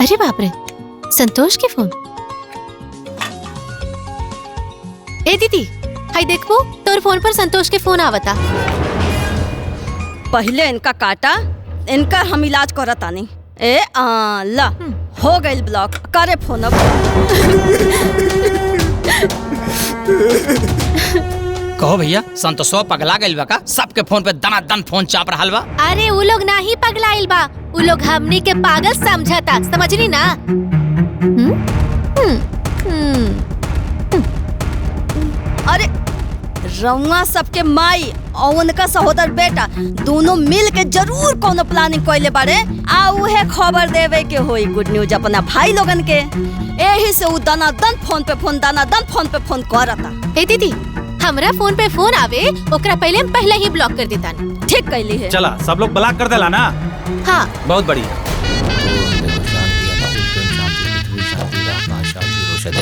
अरे बाप रे, संतोष के फोन। ए दीदी, हाय देखो तोर फोन पर संतोष के फोन आवता। पहले इनका काटा, इनका हम इलाज करता नहीं। ए ला हो गई ब्लॉक, करे फोन अब। कहो भैया, संतोषवा पगला गइल बा का? सबके फोन पे दनादन फोन चाप रहल बा। अरे वो लोग ना ही पगलाइल बा, वो लोग हमनी के पागल समझता, समझनी ना? अरे रउआ सबके माई और उनका सहोदर बेटा दोनों मिल के जरूर कोनो प्लानिंग कइले बारे, आ उहे खबर देवे के होई गुड न्यूज अपना भाई लोगन के। एही से उ दनादन फोन पे फोन करता। ए दीदी, हमरा फोन पे फोन आवे ओकरा पहले ही ब्लॉक कर देता। ठीक कैली है। चला सब लोग ब्लॉक कर देला ना। हाँ बहुत बढ़िया।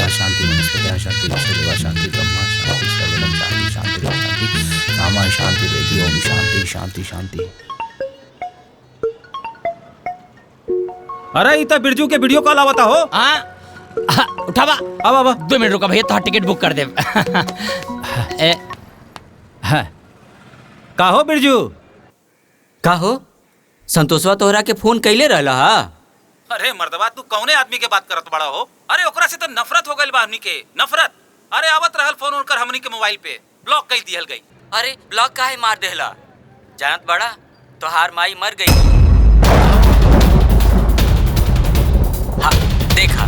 शांति वनस्पति शांति विश्वदेवा शांति ब्रह्मा शांति सर्वलम शांति शांति शांति रामा शांति रेडी ओम शांति शांति शांति। अरे इतना बिरजू के वीडियो कॉल आवता हो। उठावा। अब 2 मिनट रुका भैया, तो टिकट बुक कर दे। का हो बिरजू? का हो संतोषवा तोहरा के फोन कैले रहला हा? अरे मर्दबा, तू कौने आदमी के बात करत बड़ा हो? अरे ओकरा से तो नफरत हो गइल बा हमनी के, नफरत। अरे आवत रहल फोन उनकर हमनी के मोबाइल पे, ब्लॉक कर दिहल गई। अरे ब्लॉक काहे मार देहला? जानत बड़ा तोहार माई मर गई। हाँ देखा।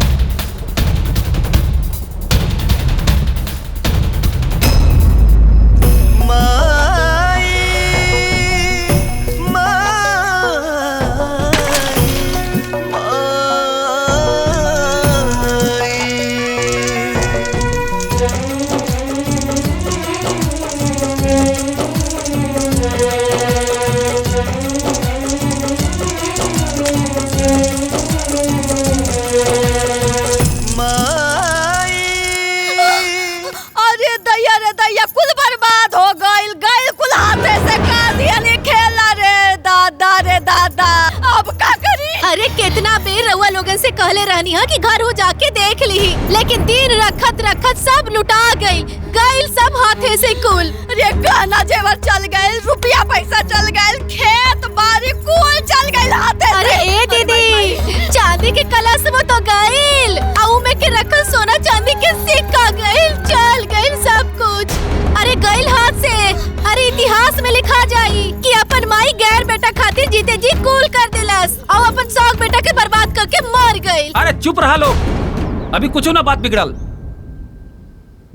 से कहले रहनी है कि घर हो जाके देख ली, लेकिन दिन रखत रखत सब लुटा गई, गईल सब हाथे से कुल। अरे गहना जेवर चल गए, रुपया पैसा चल गए, खेत बाड़ी कुल चल गए हाथे से। अरे ए दीदी, चांदी के कलश वो तो गईल, आऊ में के रखल सोना चांदी के सिक्का गईल, चल गईल सब कुछ। अरे गईल हाथ से। अरे इतिहास में लिखा जाई कि अपन माई गैर बेटा खातिर जीते जी कूल कर दिलस और अपन शौक बेटा के बर्बाद करके मर गईल। अरे चुप रहा लोग, अभी कुछ ना बात बिगड़ल।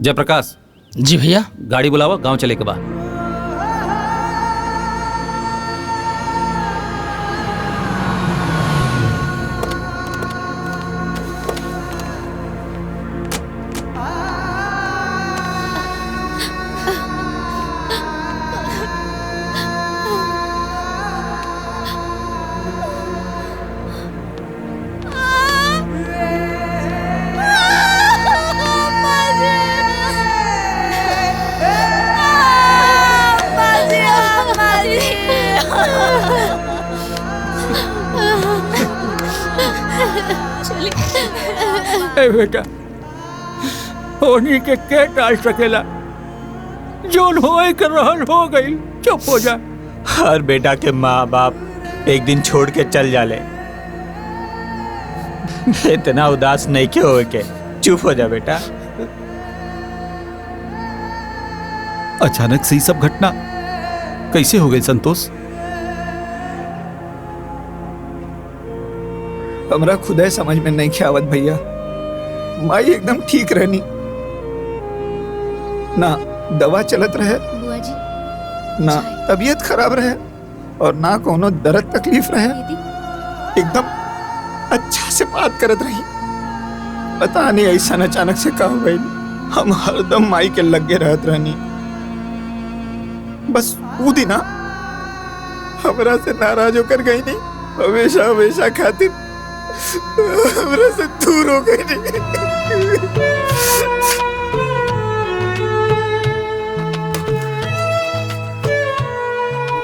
जयप्रकाश। जी भैया। गाड़ी बुलावा, गांव चले के बाद। ए बेटा, होनी के टाल सकेला, जोन होए कर रहल हो गई, चुप हो जा। हर बेटा के माँ बाप एक दिन छोड़ के चल जाले, इतना उदास नहीं क्यों हो के, चुप हो जा बेटा। अचानक से सब घटना कैसे हो गई संतोष? हमरा खुदे समझ में नहीं आवत भैया। माई एकदम ठीक रहनी, ना दवा चलत रहे, बुआ जी ना तबीयत खराब रहे और ना कोनो दर्द तकलीफ रहे, एकदम अच्छा से बात करत रही। पता नहीं ऐसा अचानक से का हो गई, हम हरदम माई के लगे रहत रहनी। बस वो दिन हमरा से नाराज होकर गई नहीं, हमेशा हमेशा खातिर हमरा से दूर हो गई नहीं।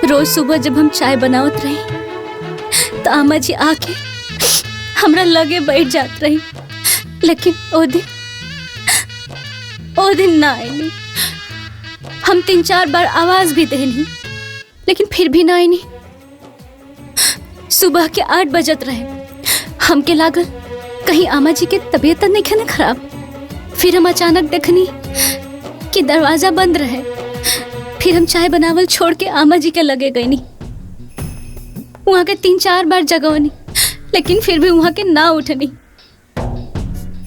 रोज सुबह जब हम चाय बनावत रही तो आमा जी आके हमरा लगे बैठ जात रही, लेकिन ओ दिन ना आईनी। हम 3-4 बार आवाज भी देनी, लेकिन फिर भी ना आईनी। सुबह के 8 बजत रहे, हमके लागल कहीं आमा जी के तबीयत नहीं है ना खराब। फिर हम अचानक देखनी कि दरवाजा बंद रहे। फिर हम चाय बनावल छोड़ के आमा जी के लगे गईनी। वहाँ के 3-4 बार जगवनी, लेकिन फिर भी वहाँ के ना उठनी।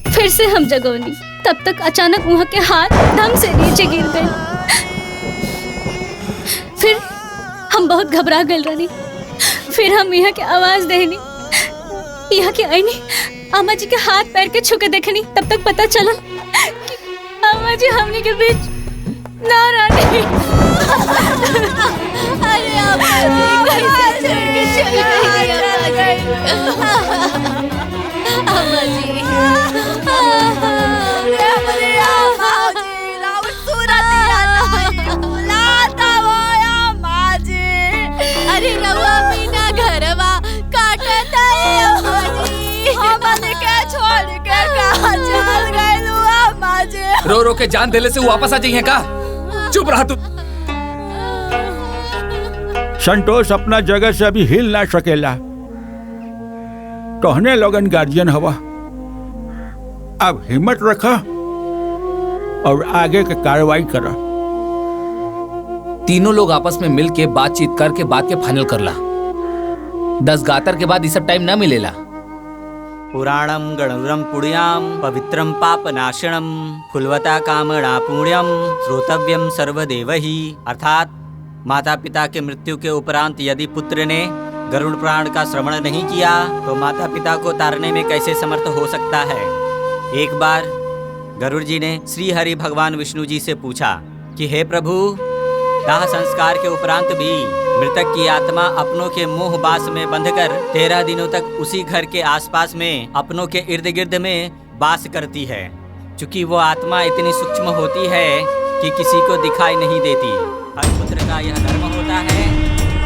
फिर से हम जगवनी, तब तक अचानक वहाँ के हाथ दम से नीचे गिर गए। फिर हम बहुत घबरा गए रही। फिर हम यहाँ के आवाज देनी, यहाँ के आईनी, आमा जी के हाथ पैर के छू के देखनी। तब तक पता चला कि आमा जी हमने के बीच ना रहनी। अरे आमा जी कैसे छोड़ के चली गई आमा जी। अरे रवा बिना घरवा काटत है आमा जी। हमने के छोड़ के कहाँ चल गए आमा जी? रो रो के जान देले से वापस आ जाइए का? चुप रहा तू। संतोष अपना जगह से अभी हिल ना सकेला, कहने लोगन गार्जियन हवा। अब हिम्मत रखा और आगे के कार्रवाई करा। तीनों लोग आपस में मिल के बातचीत करके बात के फाइनल करला। 10 गातर के बाद इस टाइम ना मिलेला। पुराणम गणुरम पुण्याम पवित्रम पापनाशनम फुलवता कामना पुण्यम श्रोतव्यम सर्वदेवहि। अर्थात माता पिता के मृत्यु के उपरांत यदि पुत्र ने गरुड़ पुराण का श्रवण नहीं किया तो माता पिता को तारने में कैसे समर्थ हो सकता है। एक बार गरुड़ जी ने श्री हरि भगवान विष्णु जी से पूछा कि हे प्रभु, दाह संस्कार के उपरांत भी मृतक की आत्मा अपनों के मोह बास में बंधकर 13 दिनों तक उसी घर के आसपास में अपनों के इर्द गिर्द में वास करती है। चूंकि वो आत्मा इतनी सूक्ष्म होती है कि किसी को दिखाई नहीं देती। हर पुत्र का यह धर्म होता है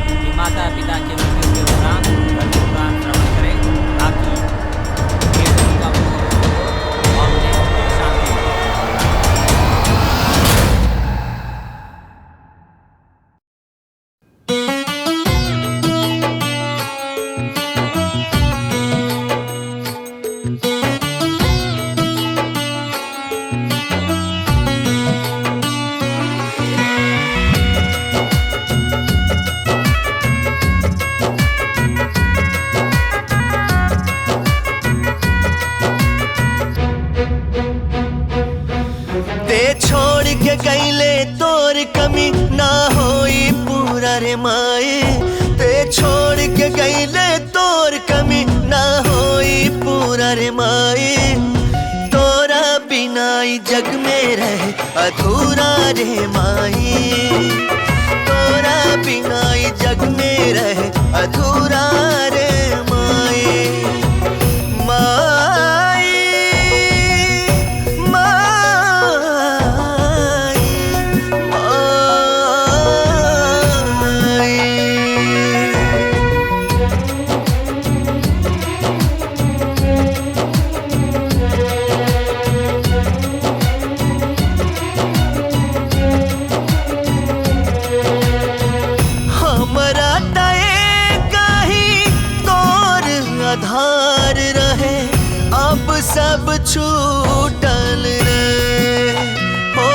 कि माता पिता के मृत्यु के उपरांत गरुड़ पुराण श्रवण करे, ताकि रे माए ते छोड़ के गईले तोर कमी ना होई पूरा रे माए तोरा बिना ई जग में रहे अधूरा रे माए तोरा बिना ई जग में रहे अधूरा रे माए माए आधार रहे अब सब छूटल रे हो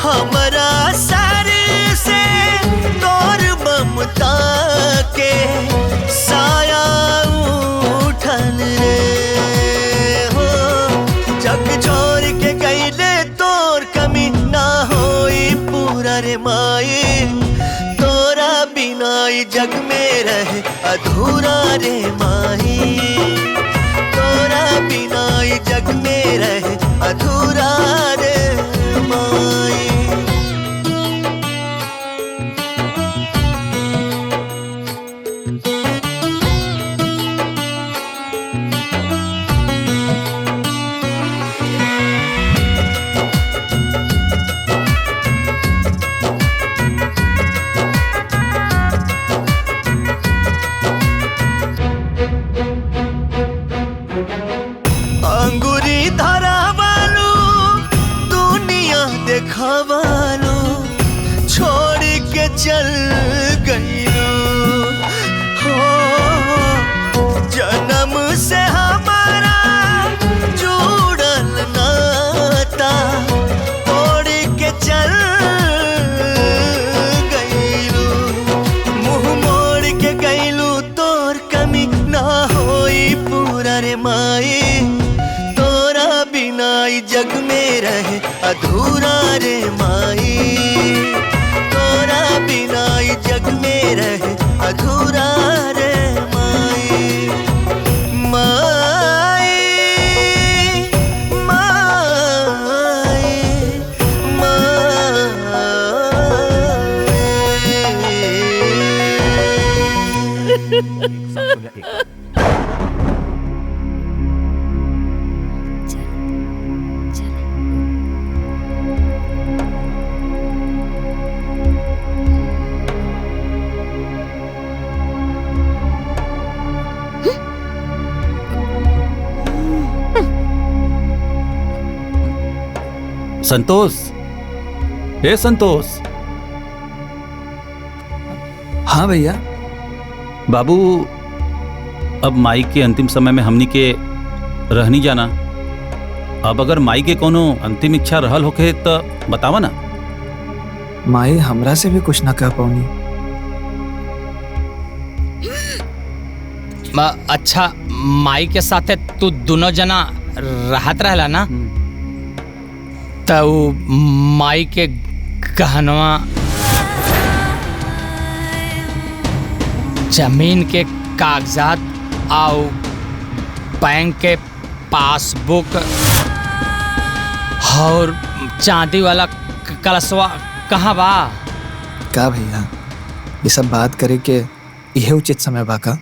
हमरा सर से तोर ममता के साया उठल रे हो जग छोड़ के गईले तोर कमी ना होई पूरा रे माए तोरा बिना ई जग में रहे अधूरा रे माही तोरा बिना ई जग में रहे अधूरा रे माही अंगूरी धरा वालो दुनिया देखा वालो छोड़ के चल गई हो जन्म से हमारा जुड़ल नाता तोड़ के चल गईलू मुंह मोड़ के गईलू तोर कमी ना होई पूरा रे माए तोरा बिना ई जग में रहे अधूरा रे माई तोरा बिना ई जग में रहे अधूरा रे माई माई संतोष, हे संतोष। हाँ भैया। बाबू, अब माई के अंतिम समय में हमनी के रहनी जाना। अब अगर माई के कोनो अंतिम इच्छा रहल होके तो बतावा ना। माई हमरा से भी कुछ ना कह पाऊनी। अच्छा, माई के साथे तू दोनों जना रहत रहला ना? तो माई के गहनवा, जमीन के कागजात और बैंक के पासबुक और चांदी वाला कलशवा कहाँ बा? का भैया, ये सब बात करे के यह उचित समय बा का?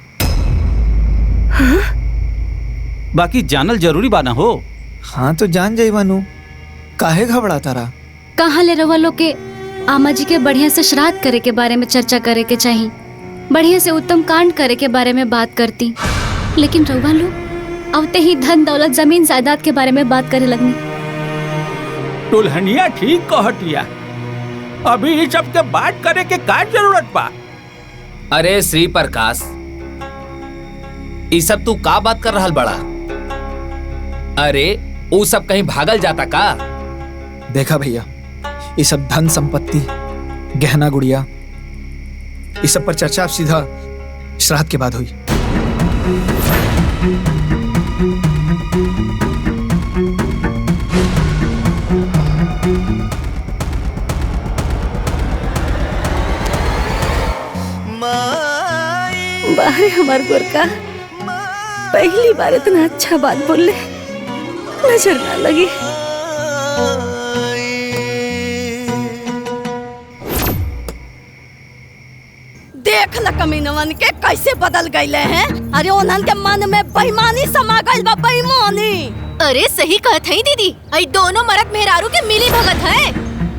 बाकी जानल जरूरी बा ना हो। हाँ तो जान जाई बानू, काहे घबराता रहा? कहाँ ले रवा लोग के आमा जी के बढ़िया से श्राद्ध करे के बारे में चर्चा करे के चाहिए, बढ़िया से उत्तम कांड करे के बारे में बात करती, लेकिन रवा लोग आवते ही धन दौलत जमीन जायदाद के बारे में बात करे लगनी। दुल्हनिया ठीक कहतिया, अभी इस सब के बात करे के का जरूरत बा? अरे श्री प्रकाश, ये सब तू का बात कर रहल बड़ा? अरे वो सब कहीं भागल जाता का? देखा भैया, ये सब धन संपत्ति, गहना गुड़िया, इस सब पर चर्चा सीधा श्राद्ध के बाद हुई। अरे हमार गोरका पहली बार इतना अच्छा बात बोले नजर ना लगी। देख ल कमीनवन के कैसे बदल गईले हैं। अरे उन्हन के मन में बेईमानी समा गइल बा, बेईमानी। अरे सही कहत है दीदी, आई दोनों मरद मेहरारू के मिली भगत है।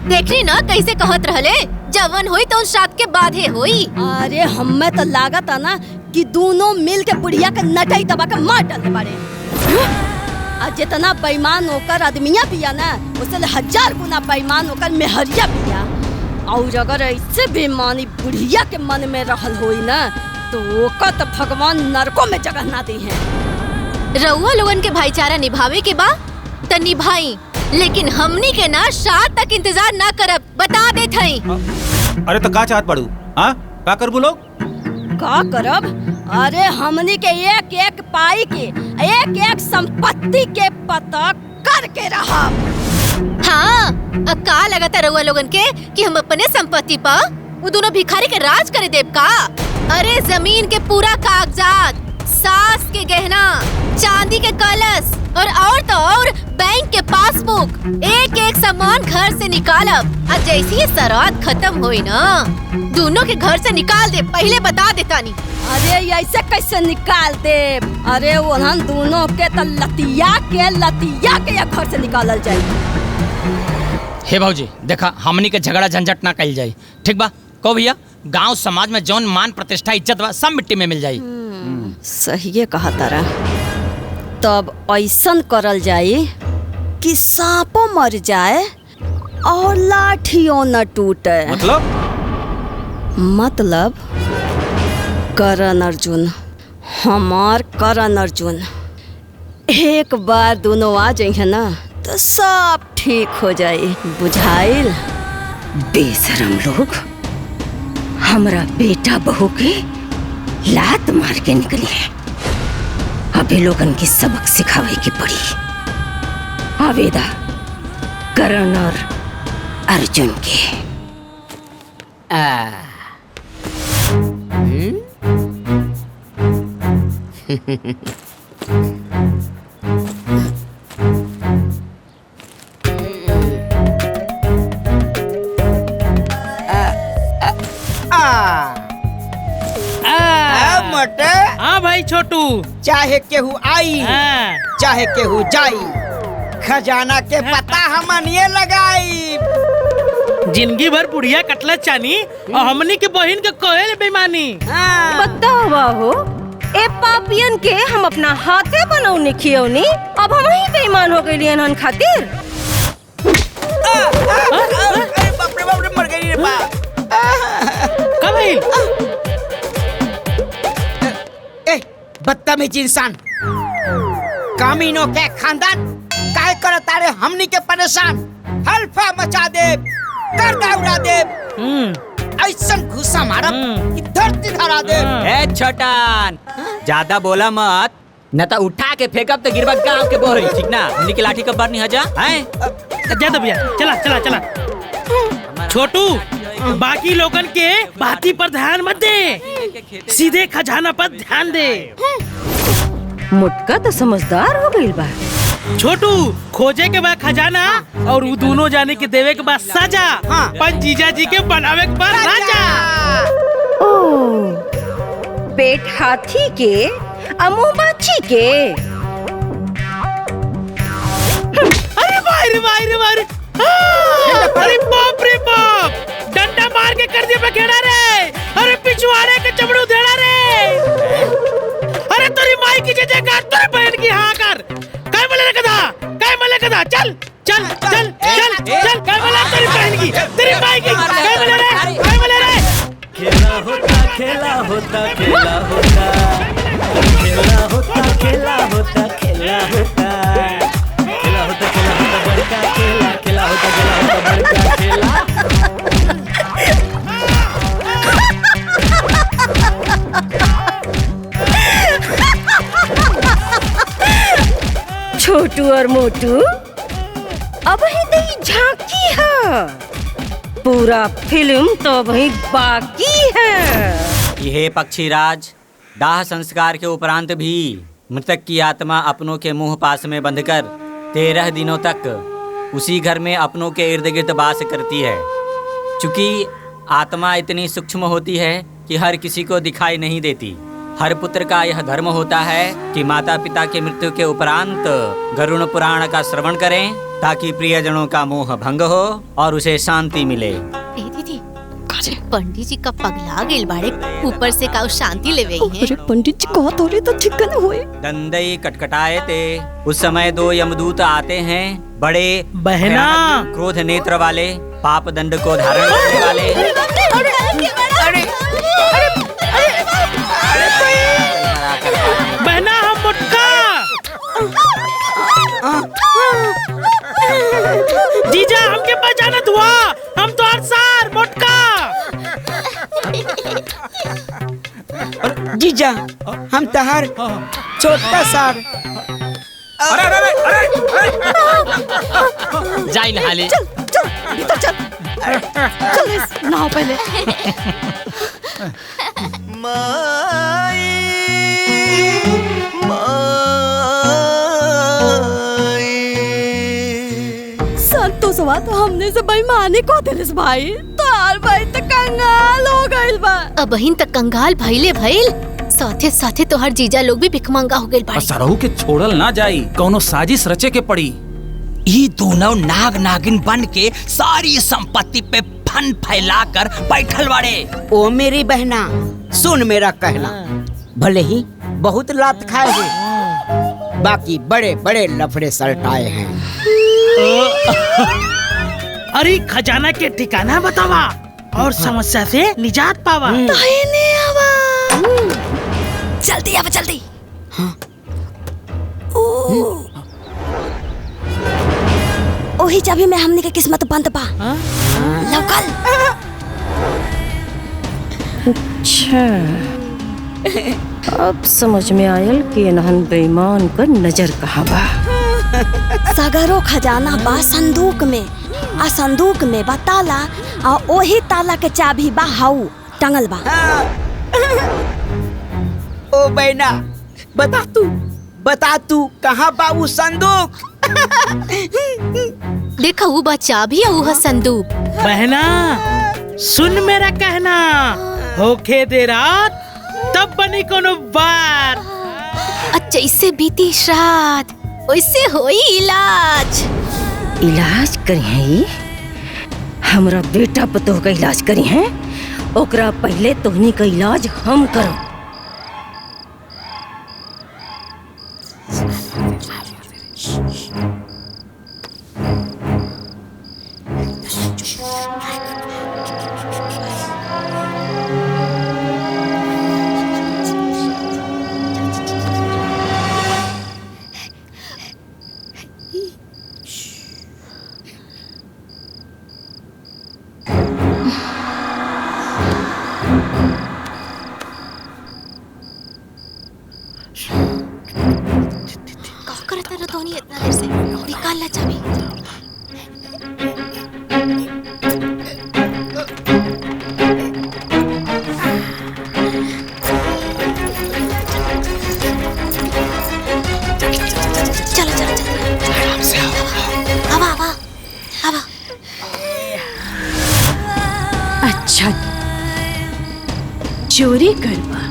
देखली ना कैसे कहत रहले, जवन होई तो श्राद्ध के बाद है होई। अरे हमें तो लागत है ना कि दोनों मिल के बुढ़िया के नटाई दबा के मार डाले बारे। आ जितना बेईमान होकर आदमिया पिया ना, उससे 1000 गुना बेईमान होकर मेहरिया पिया। और अगर ऐसे बेईमानी बुढ़िया के मन में रहल होई ना, तो ओका तो भगवान नरकों में जगह ना दी है। रउआ लोगन के भाईचारा निभावे के बा त निभाई, लेकिन हमनी के ना श्राद्ध तक इंतजार ना करब, बता देत हई। अरे तो का चाहत पड़ू? हाँ का करबू लोग? का करब? अरे हमनी के एक एक पाई के एक एक संपत्ति के पता करके रहा। हाँ, का लगता रउआ लोगन के कि हम अपने संपत्ति पा वो दोनों भिखारी के राज करे देव का? अरे जमीन के पूरा कागजात, सास के गहना, चांदी के कलश और तो और बैंक के पासबुक, एक एक सामान घर से निकालब। और जैसे ही श्राद्ध खत्म होई ना, दोनों के घर से निकाल दे, पहले बता देता नहीं। अरे ऐसे कैसे निकाल दे? अरे उन्हन दोनों के तो लतिया के या घर से निकालल जाए। हे भाऊजी देखा, हमनी के झगड़ा झंझट ना कइल जाई, ठीक बा? को भैया गांव समाज में जौन मान प्रतिष्ठा इज्जत बा सब मिट्टी में मिल जाई। सही कहा तारा। तब ऐसन करल जाए कि सांपो मर जाए और लाठियों न टूटे। मतलब करण अर्जुन, हमार करण अर्जुन, एक बार दोनों आ जाइए ना तो सब ठीक हो जाए, बुझाइल? बेशरम लोग, हमरा बेटा बहू के लात मार के निकली है। अभी लोगन की सबक सिखावे की पड़ी। आवेदा करण और अर्जुन के। मोटे। हाँ भाई छोटू। चाहे केहू आई चाहे केहू जाई, खजाना के पता हमन ये लगाई। जिंदगी भर बुढ़िया कटले चानी और हमनी के बहन के कोयल बेईमानी। बतावा हो, ए पापियन के हम अपना हाथे बनौने खियौनी, अब हम ही बेईमान हो गइली हन खातिर। बाप रे मर गई रे बाप। बदतमीज इंसान, कामीनों के खानदान काय करता रे हमनी के परेशान। हल्फा मचा दे, गर्दा उड़ा दे, ऐसा घुसा मारा कि धरती धरा दे। ए छोटान, ज्यादा बोला मत, न तो उठा के फेंकब तो गिरबा गांव के बोरी, ठीक ना? हमनी के लाठी कब्बर नहीं हजा हैं? जा दो भैया, चला चला चला। छोटू, बाकी लोगन के बाती पर ध्यान मत दे, सीधे खजाना पर ध्यान दे। मुटका तो समझदार हो गइल बा। छोटू, खोजे के बाद खजाना और वो दोनों जाने के देवे के बाद सजा। पर जीजा जी के बनावे के बाद राजा। ओ, पेट हाथी के मुंह बाछी के। अरे मार मार मार, अरे बाप रे बाप, डंडा मार के कर दिया बखेड़ा रे। अरे पिछवाड़े के चमड़ू धेड़ा रे। अरे तेरी माई की जगह तेरे बहन की हाँ कर। काय मले कदा, चल चल चल चल चल, काय मले तेरी बहन की, तेरी माई की, काय मले रे, काय मले रे। खेला होता खेला होता खेला होता, खेला होता खेला होता खेला होता, खेला होता खेला होता बड़का खेला, खेला होता खेला होता बड़का खेला। छोटू और मोटू, अब ही नहीं झांकी है, पूरा फिल्म तो वही बाकी है। ये पक्षीराज, दाह संस्कार के उपरांत भी मृतक की आत्मा अपनों के मुंह पास में बंधकर 13 दिनों तक उसी घर में अपनों के इर्द गिर्द वास करती है। चूंकि आत्मा इतनी सूक्ष्म होती है कि हर किसी को दिखाई नहीं देती। हर पुत्र का यह धर्म होता है कि माता पिता के मृत्यु के उपरांत गरुड़ पुराण का श्रवण करें ताकि प्रियजनों का मोह भंग हो और उसे शांति मिले। दीदी पंडित जी का पगला गेल बाड़े, ऊपर से का शांति लेवे हैं। अरे पंडित जी कहा तो तो ठीक न होए। दंदई कटकटाए थे। उस समय 2 यमदूत आते हैं, बड़े बहना क्रोध नेत्र वाले, पाप दंड को धारण करने वाले। बहना हम मुटका जीजा हमके पहचानत हुआ, हम तो हर सार मोटका। जीजा हम तहार छोटा सार। जाई नहाले। चल चल भीतर चल। चल नहाओ पहले। संतोषवा तो हमने से बेईमानी को दिलस भाई। तार भाई तो कंगाल हो गइल बा। अब बहिन तक कंगाल भइले भइल, साथे साथे तोहर जीजा लोग भी भिखमंगा हो गइल बाड़े। सरहू के छोड़ल ना जाई, कौनो साजिश रचे के पड़ी। ये दोनों नाग नागिन बन के सारी संपत्ति पे फन फैलाकर बैठल बाड़े। ओ मेरी बहना सुन मेरा कहना, भले ही बहुत लात खाए हैं, बाकी बड़े बड़े लफड़े सल्टाए हैं। अरे खजाना के ठिकाना बतावा और समस्या से निजात पावा। जल्दी आवा जल्दी। ओही चाबी में हमने के किस्मत बंद बा। लौकल। अच्छा अब समझ में आयल कि इन्हन बेईमान का नजर कहाँ बा। सगरो खजाना बा संदूक में, आ संदूक में बा ताला, आ ओही ताला के चाबी बा हाउ टंगल बा। ओ बहना बता तू कहाँ बा वो संदूक। देखा वो बा चाबी है वो संदूक। बहना सुन मेरा कहना, होके दे रात तब बनी कोनो बार। अच्छा इससे बीती श्राद्ध वैसे होई इलाज। इलाज करी है हमरा बेटा पतोह का इलाज करी है, ओकरा पहले तोहनी का इलाज हम करो। निकाल ला चाबी। चलो चलो चलो आराम से आओ। आवा। अच्छा चोरी करवा।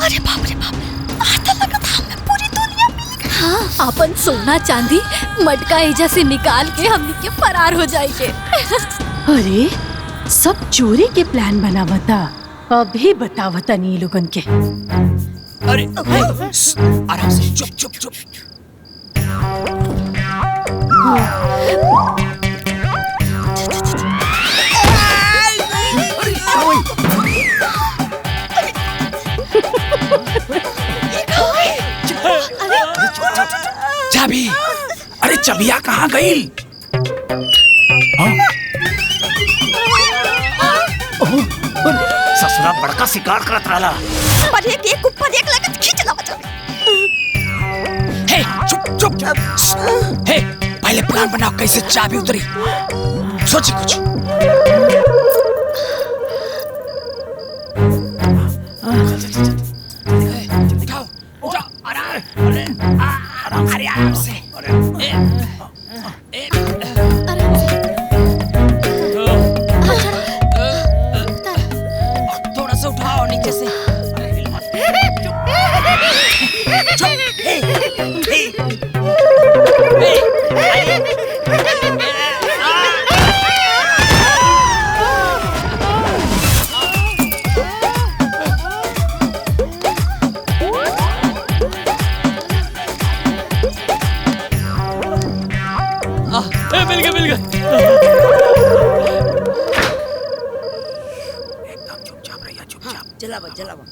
अरे बाप रे बाप, आता लगा था हमें पूरी दुनिया मिल गई। हाँ अपन सोना चांदी मटका एजा से निकाल के हमनी के फरार हो जाएंगे। अरे सब चोरी के प्लान बनावता, अभी बतावता नहीं लोगन के। अरे आराम से चुप। चाबी, अरे चबिया कहाँ गई? ससुरा बड़का शिकार करत रहला। पर एक ऊपर एक लगत खींचना बचा। हे चुप। हे पहले प्लान बनाओ कैसे चाबी उतरी। सोच कुछ। अरे आराम से थोड़ा सा उठाओ नीचे से। मिल गया मिल गया। एकदम चुपचाप रहिए, चुपचाप। जलावा जलावा।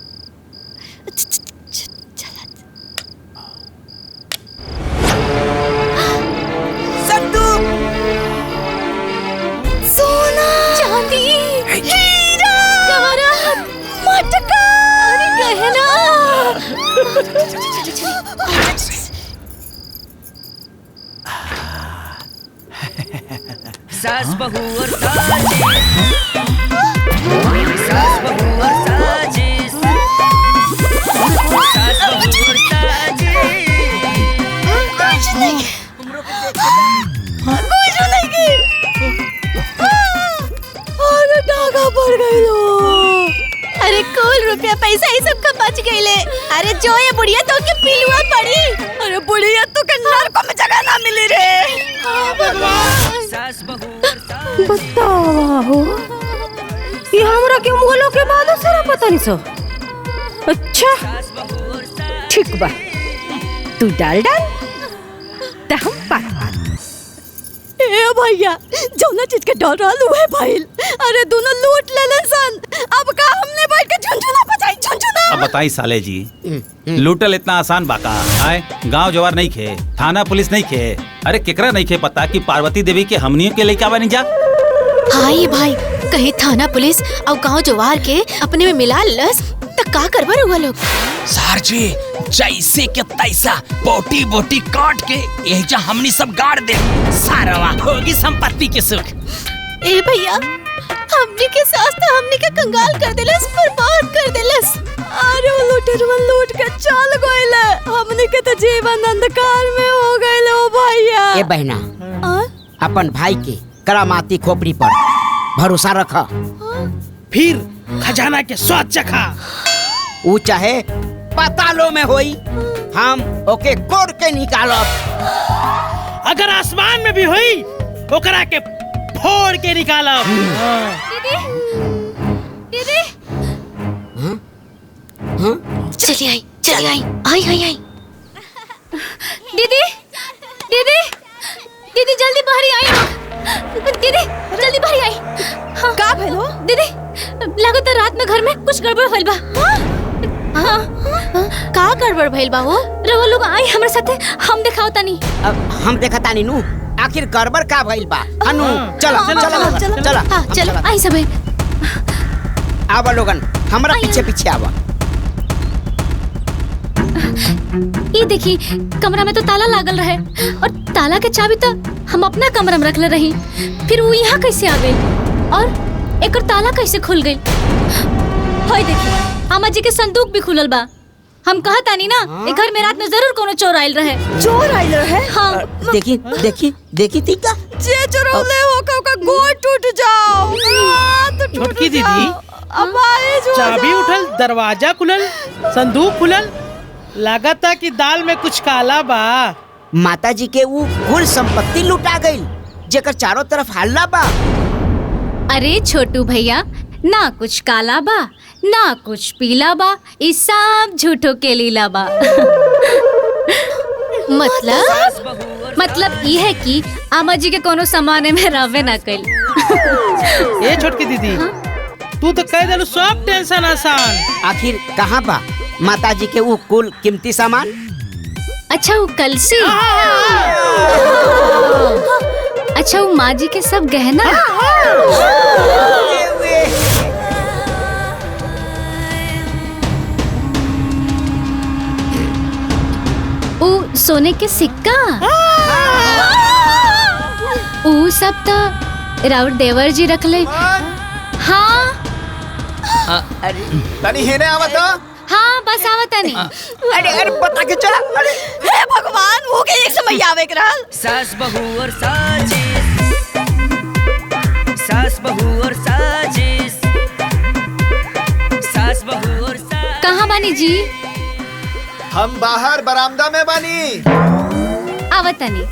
संदूक, सोना, चांदी, हीरा, जवाहरात, मटका, अरे गहना। सास बहू और साजिश, सास बहू और साजिश, सास बहू और साजिश। कुछ नहीं। अरे डागा पड़ गई लो। अरे कुल रुपया पैसा ही सबका बच गईले। अरे जो ये बुढ़िया तो के पिलुआ पड़ी। अरे बुढ़िया तो के नरक में जगह ना मिली रे। बतावा हो ये हमरा के मुगलों के बाद सारा पता नहीं सो। अच्छा ठीक बा, तू डाल तो हम बात ए भैया जौना चीज के डर रहल उहे भइल। अरे दोनों लूट लेलन सन। अब का हमने बैठ के झुनझुना बजाई झुनझुना। अब बताई साले जी, लूटल इतना आसान बाका आए? गांव जवार नहीं खे, थाना पुलिस नहीं खे, अरे केकरा नहीं खे पता कि पार्वती देवी के हमनियों के लइका बनी जा। हाय भाई, कहीं थाना पुलिस और गांव जवार के अपने में मिला लस तो का करबर हुआ लोग। सर जी जैसे के तैसा बोटी बोटी काट के एजा हमनी सब गाड़ दे, सारवा होगी संपत्ति के सुख। ए भैया हमनी के सास तो हमनी के कंगाल कर देलस, बर्बाद कर देलस। अरे वो लूटरवन लूट के चल गइल। हमनी के तो जीवन अंधकार में हो गइल ओ भैया। ए बहना, अपन भाई के करामाती खोपड़ी पर भरोसा रख, फिर खजाना के स्वाद चखा। ऊ चाहे पतालो में होई, हम ओके कोड़ के निकालब। अगर आसमान में भी हुई ओकरा के फोड़ के निकालब। दीदी चली आई, चली आई, आई आई आई। दीदी दीदी दीदी जल्दी बाहर आई। दीदी जल्दी बाहर आई। हाँ। का भेलो दीदी? लागत रात में घर में कुछ गड़बड़ भइल बा। हाँ। का गड़बड़ भइल बा हो? रवा लोग आई हमरा साथे, हम दिखाओ तनी। अब हम देखा तानी नु, आखिर गड़बड़ का भइल बा? हनु चला चला चला। हाँ चलो आई सब। आवा लोगन, हमरा पीछे पीछे आवा। ये देखी कमरा में तो ताला लागल रहे और ताला के चाबी तो हम अपना कमरा में रखले रही। फिर वो यहाँ कैसे आ गई और एकर ताला कैसे खुल गई? होय देखी अम्मा जी के संदूक भी खुलल बा। हम कहा तानी ना एक घर में रात में जरूर कोनो चोर आइल रहे। चोर आइल रहे? हाँ। देखी देखी देखी तीका जे चोरौले हो का गोड़ टूट जाओ। छोटकी दीदी, अब आए जो चाबी उठल, दरवाजा खुलल, संदूक खुलल, लागता कि दाल में कुछ काला बा। माता जी के वो कुल संपत्ति लुटा गई, जेकर चारों तरफ हल्ला बा। अरे छोटू भैया, ना कुछ काला बा ना कुछ पीला बा, इस सब झूठो के लीला बा। मतलब ये है कि आमा जी के कोनो सामाने में रवे ना कल। ए छोटकी दीदी, तू तो कह देलू सब टेंशन आसान। आखिर कहाँ बा माता जी के वो कुल कीमती सामान? अच्छा वो कलसी, अच्छा वो माँ जी के सब गहना, वो सोने के सिक्का, वो सब तो राउत देवर जी रख ले। हाँ तनी हेने आवा तो। हाँ बस आवत नहीं। अरे अरे बता के चला। अरे हे भगवान वो के एक समय आवे के रहल। सास बहू और साजिश, सास बहू और साजिश, सास बहू और साजिश। कहाँ बानी जी? हम बाहर बरामदा में बानी। आवत नहीं।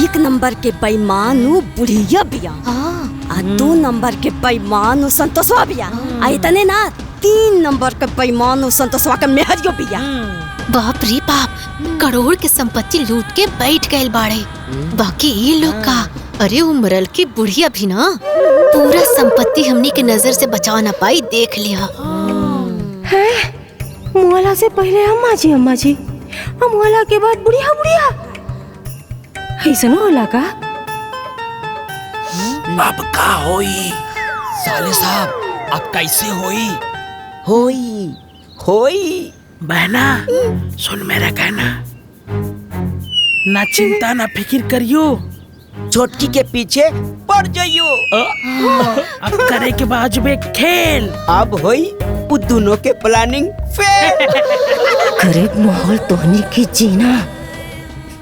एक नंबर के बेईमान उ बुढ़िया बिया आ 2 नंबर के बेईमान उ संतोषवा बिया आ इतने ना 3 नंबर के बेईमान उ संतोषवा के मेहरियो बिया। बाप रे बाप, करोड़ के संपत्ति लूट के बैठ गए बाड़े। बाकी ये लोग का, अरे वो मरल की बुढ़िया भी ना पूरा संपत्ति हमनी के नजर से बचा ना पाई, देख लिया। मुआला से पहले अम्मा जी मुआला के बाद बुढ़िया ऐसा न होला का? अब का होई साले साहब, अब कैसे होई? होई बहना सुन मेरा कहना, ना चिंता ना फिक्र करियो, छोटकी के पीछे पड़ जाइयो। अब करे के बाजुबे खेल। अब होई वो दोनों के प्लानिंग फेल। गरीब माहौल तोहनी की जीना,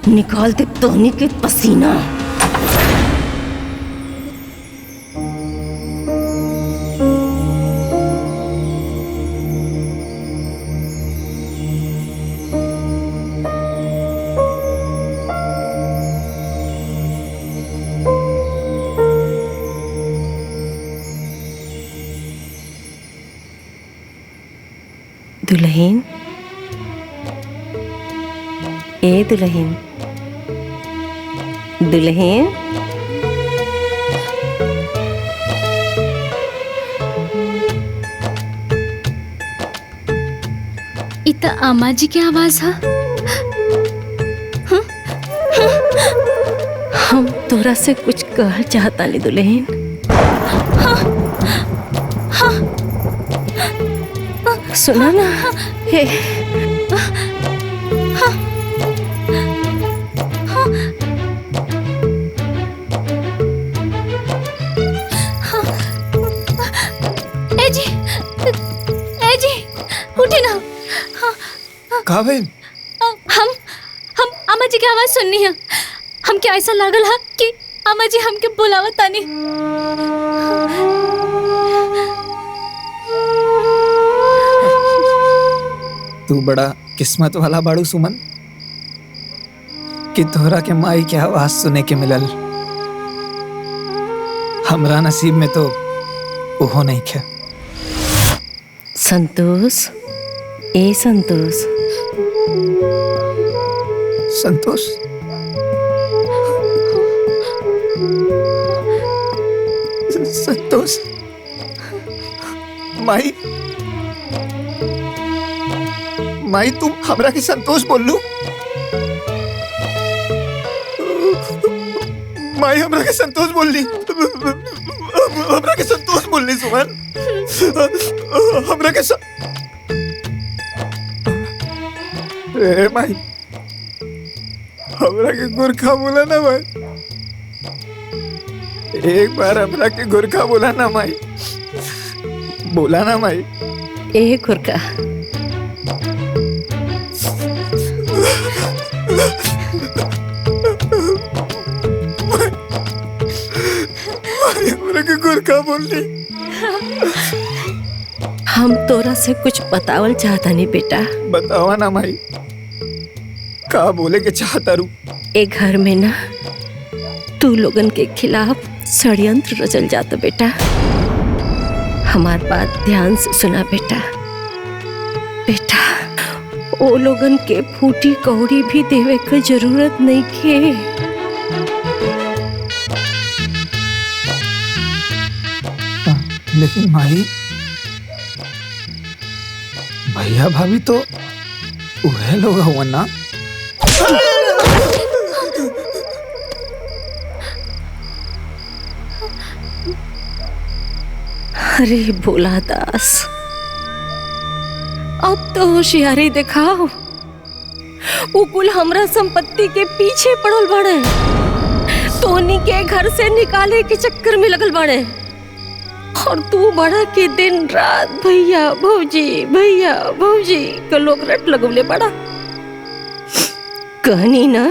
निकाल दे तोहनी के पसीना। दुल्हन, ए दुल्हन, दुल्हन, इतना अम्मा जी की आवाज है। हम तोरा से कुछ कह चाहता नहीं दुल्हन। सुना ना, हे उठे ना। कहा भाई? हम अम्मा जी की आवाज सुननी है। हम क्या ऐसा लागल है कि अम्मा जी हमके बुलावत तानी। तू बड़ा किस्मत वाला बाड़ू सुमन कि तोहरा के माई के आवाज सुने के मिलल। हमरा नसीब में तो ओहो नहीं खे। संतोष, ए संतोष, संतोष, संतोष, माई, माई तुम हमरा के संतोष बोल लू? माई हमरा के संतोष बोल ली, हमरा के संतोष बोल ली सुमन, हमरा के ए माई, हमरा के गोरखा बोला ना माई, एक बार हमरा के गोरखा बोला ना माई, बोला ना माई। ए गोरखा, हमरा के गोरखा बोल ली। हम तोरा से कुछ बतावल चाहता नहीं बेटा। बतावा ना माई, का बोले के चाहता रू? ए घर में ना तू लोगन के खिलाफ षड्यंत्र रचल जाता बेटा। हमार बात ध्यान से सुना बेटा। बेटा ओ लोगन के फूटी कौड़ी भी देवे के जरूरत नहीं के। लेकिन माई, भैया भाभी तो उहे लोग हुआ ना। अरे भोला दास, अब तो होशियारी दिखाओ। वो कुल हमरा संपत्ति के पीछे पड़ल बड़े, तोनी के घर से निकाले के चक्कर में लगल बड़े। और तू बड़ा के दिन रात भैया भौजी के लोग रट लगवले बड़ा। कहनी ना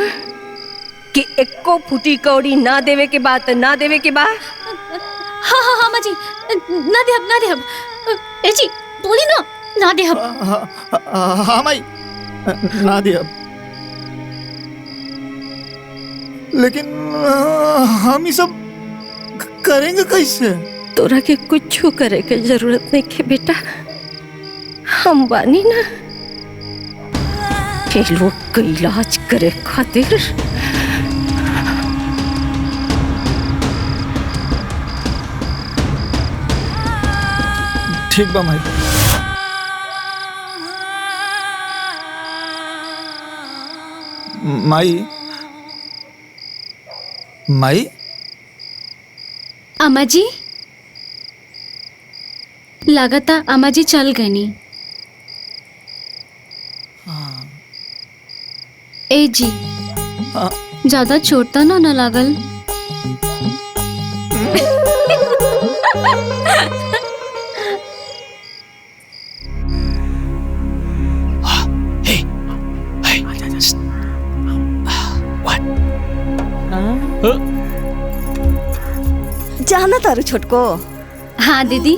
कि एको फूटी कौड़ी ना देवे के बात ना देवे के बा। हाँ माँ जी, ना दे हम ए जी बोली ना दे हम। हाँ माई ना दे अब, लेकिन हम ये सब करेंगे कैसे? तोरा के कुछ करे के जरूरत नहीं के बेटा, हम बानी ना के लोग के इलाज करे खातिर। ठीक बा माई। माई अम्मा जी, लागता अम्मा जी चल गई नी। ए जी ज्यादा चोट तो ना लागल? जाना तारू छोटको? हाँ दीदी।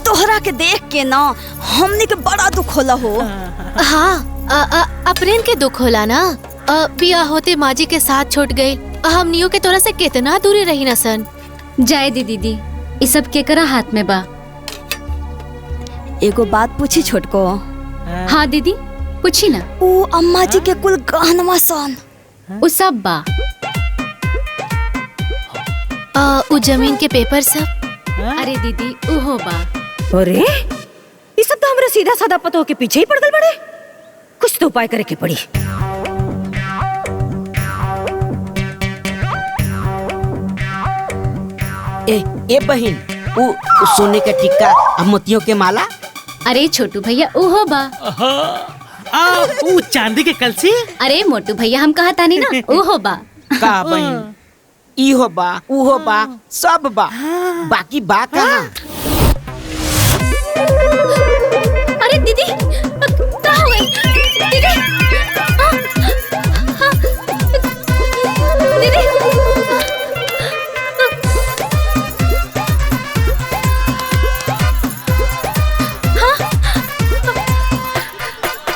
तोहरा के देख के ना हमने के बड़ा दुख होला हो। हाँ अप्रेन के दुख होला ना। बिया होते माँ जी के साथ छोड़ गए, हमनियों के तोरा से कितना दूरी रही ना सन। जाए दीदी ये सब केकरा हाथ में बा। एगो बात पूछी छोटको? हाँ दीदी पूछी ना। ओ अम्मा जी के कुल गहनवा सन उ सब बा। उ जमीन के पेपर सब? अरे दीदी उहो बा। अरे ये सब तो हमरा सीधा साधा पतो के पीछे ही पड़ गल बड़े। कुछ तो उपाय करे के पड़ी। ए बहन, उ सोने का टिक्का और मोतियों के माला? अरे छोटू भैया उहो बा। उ चांदी के कलसी? अरे मोटू भैया हम कहा तानी ना उहो बा। का बहन, इहो बा उहो बा सब बा, बाकी बा कहाँ? अरे दीदी कहाँ हो गई? दीदी दीदी हाँ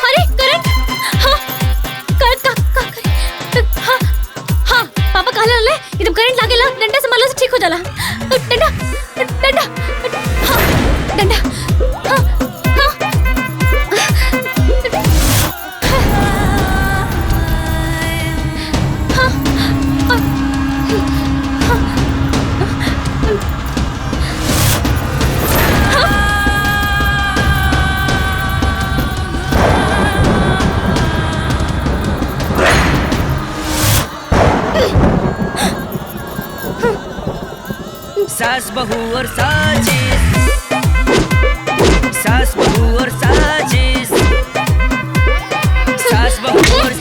अरे करंट। हाँ करंट हाँ पापा कहा ले एकदम करंट लागेला, डंडा से मारला से ठीक हो जाला। डंडा डंडा हाँ डंडा हाँ हाँ सास बहू और साजिश, सास बहू और साजिश, सास बहू और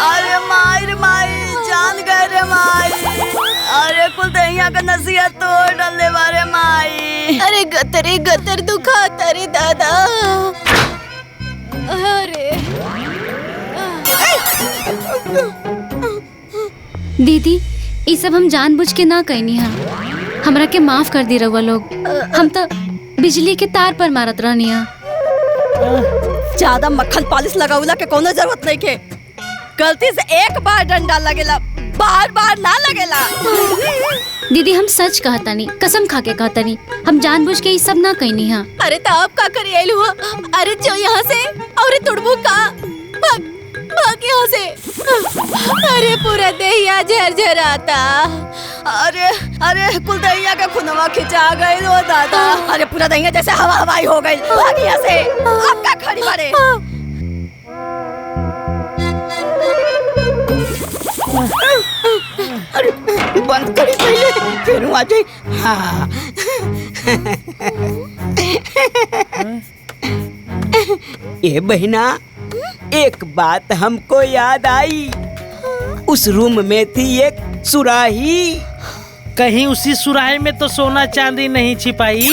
अरे माई जान गए रे माई। अरे कुल दहिया का नसीहत तोड़ डाले बारे माई। अरे गतर दुखा तारे दादा। अरे दीदी ये सब हम जानबूझ के ना कहनी हा, हमरा के माफ कर दी रहुआ लोग। हम तो बिजली के तार पर मारत रहनी हा। ज्यादा मक्खन पॉलिश लगाउला के कोनो जरूरत नहीं के। गलती से एक बार डंडा लगेला, बार बार ना लगेला। दीदी हम सच कहतानी, कसम खा के कहतानी, हम जानबूझ के ये सब ना कहनी हा। अरे तो आप का करी आइल हुआ? अरे जो यहाँ से और तुड़बू का भाग यहाँ से। अरे पूरा दहिया झरझराता। अरे कुल दहिया के खुनवा खिंचा गइल हो दादा। अरे पूरा दहिया जैसे हवा हवाई हो गइल। भाग यहाँ से। आप का खड़ी बारे? अरे बंद करी पहले फिर आ जाए। हाँ ए बहना, एक बात हमको याद आई। उस रूम में थी एक सुराही। कहीं उसी सुराही में तो सोना चांदी नहीं छिपाई?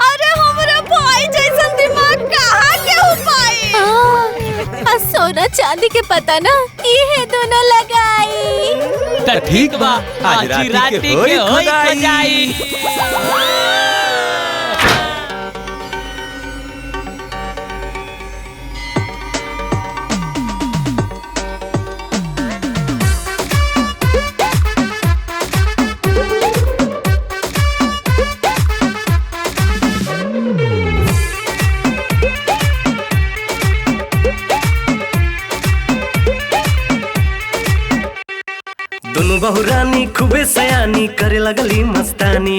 अरे हमारा भाई जैसा दिमाग कहाँ के हो पाए? सोना चांदी के पता ना ये दोनों लगाई। तो ठीक बा, आज राती के होई खुदाई। दोनों बहुरानी खूबे सयानी करे लगली मस्तानी।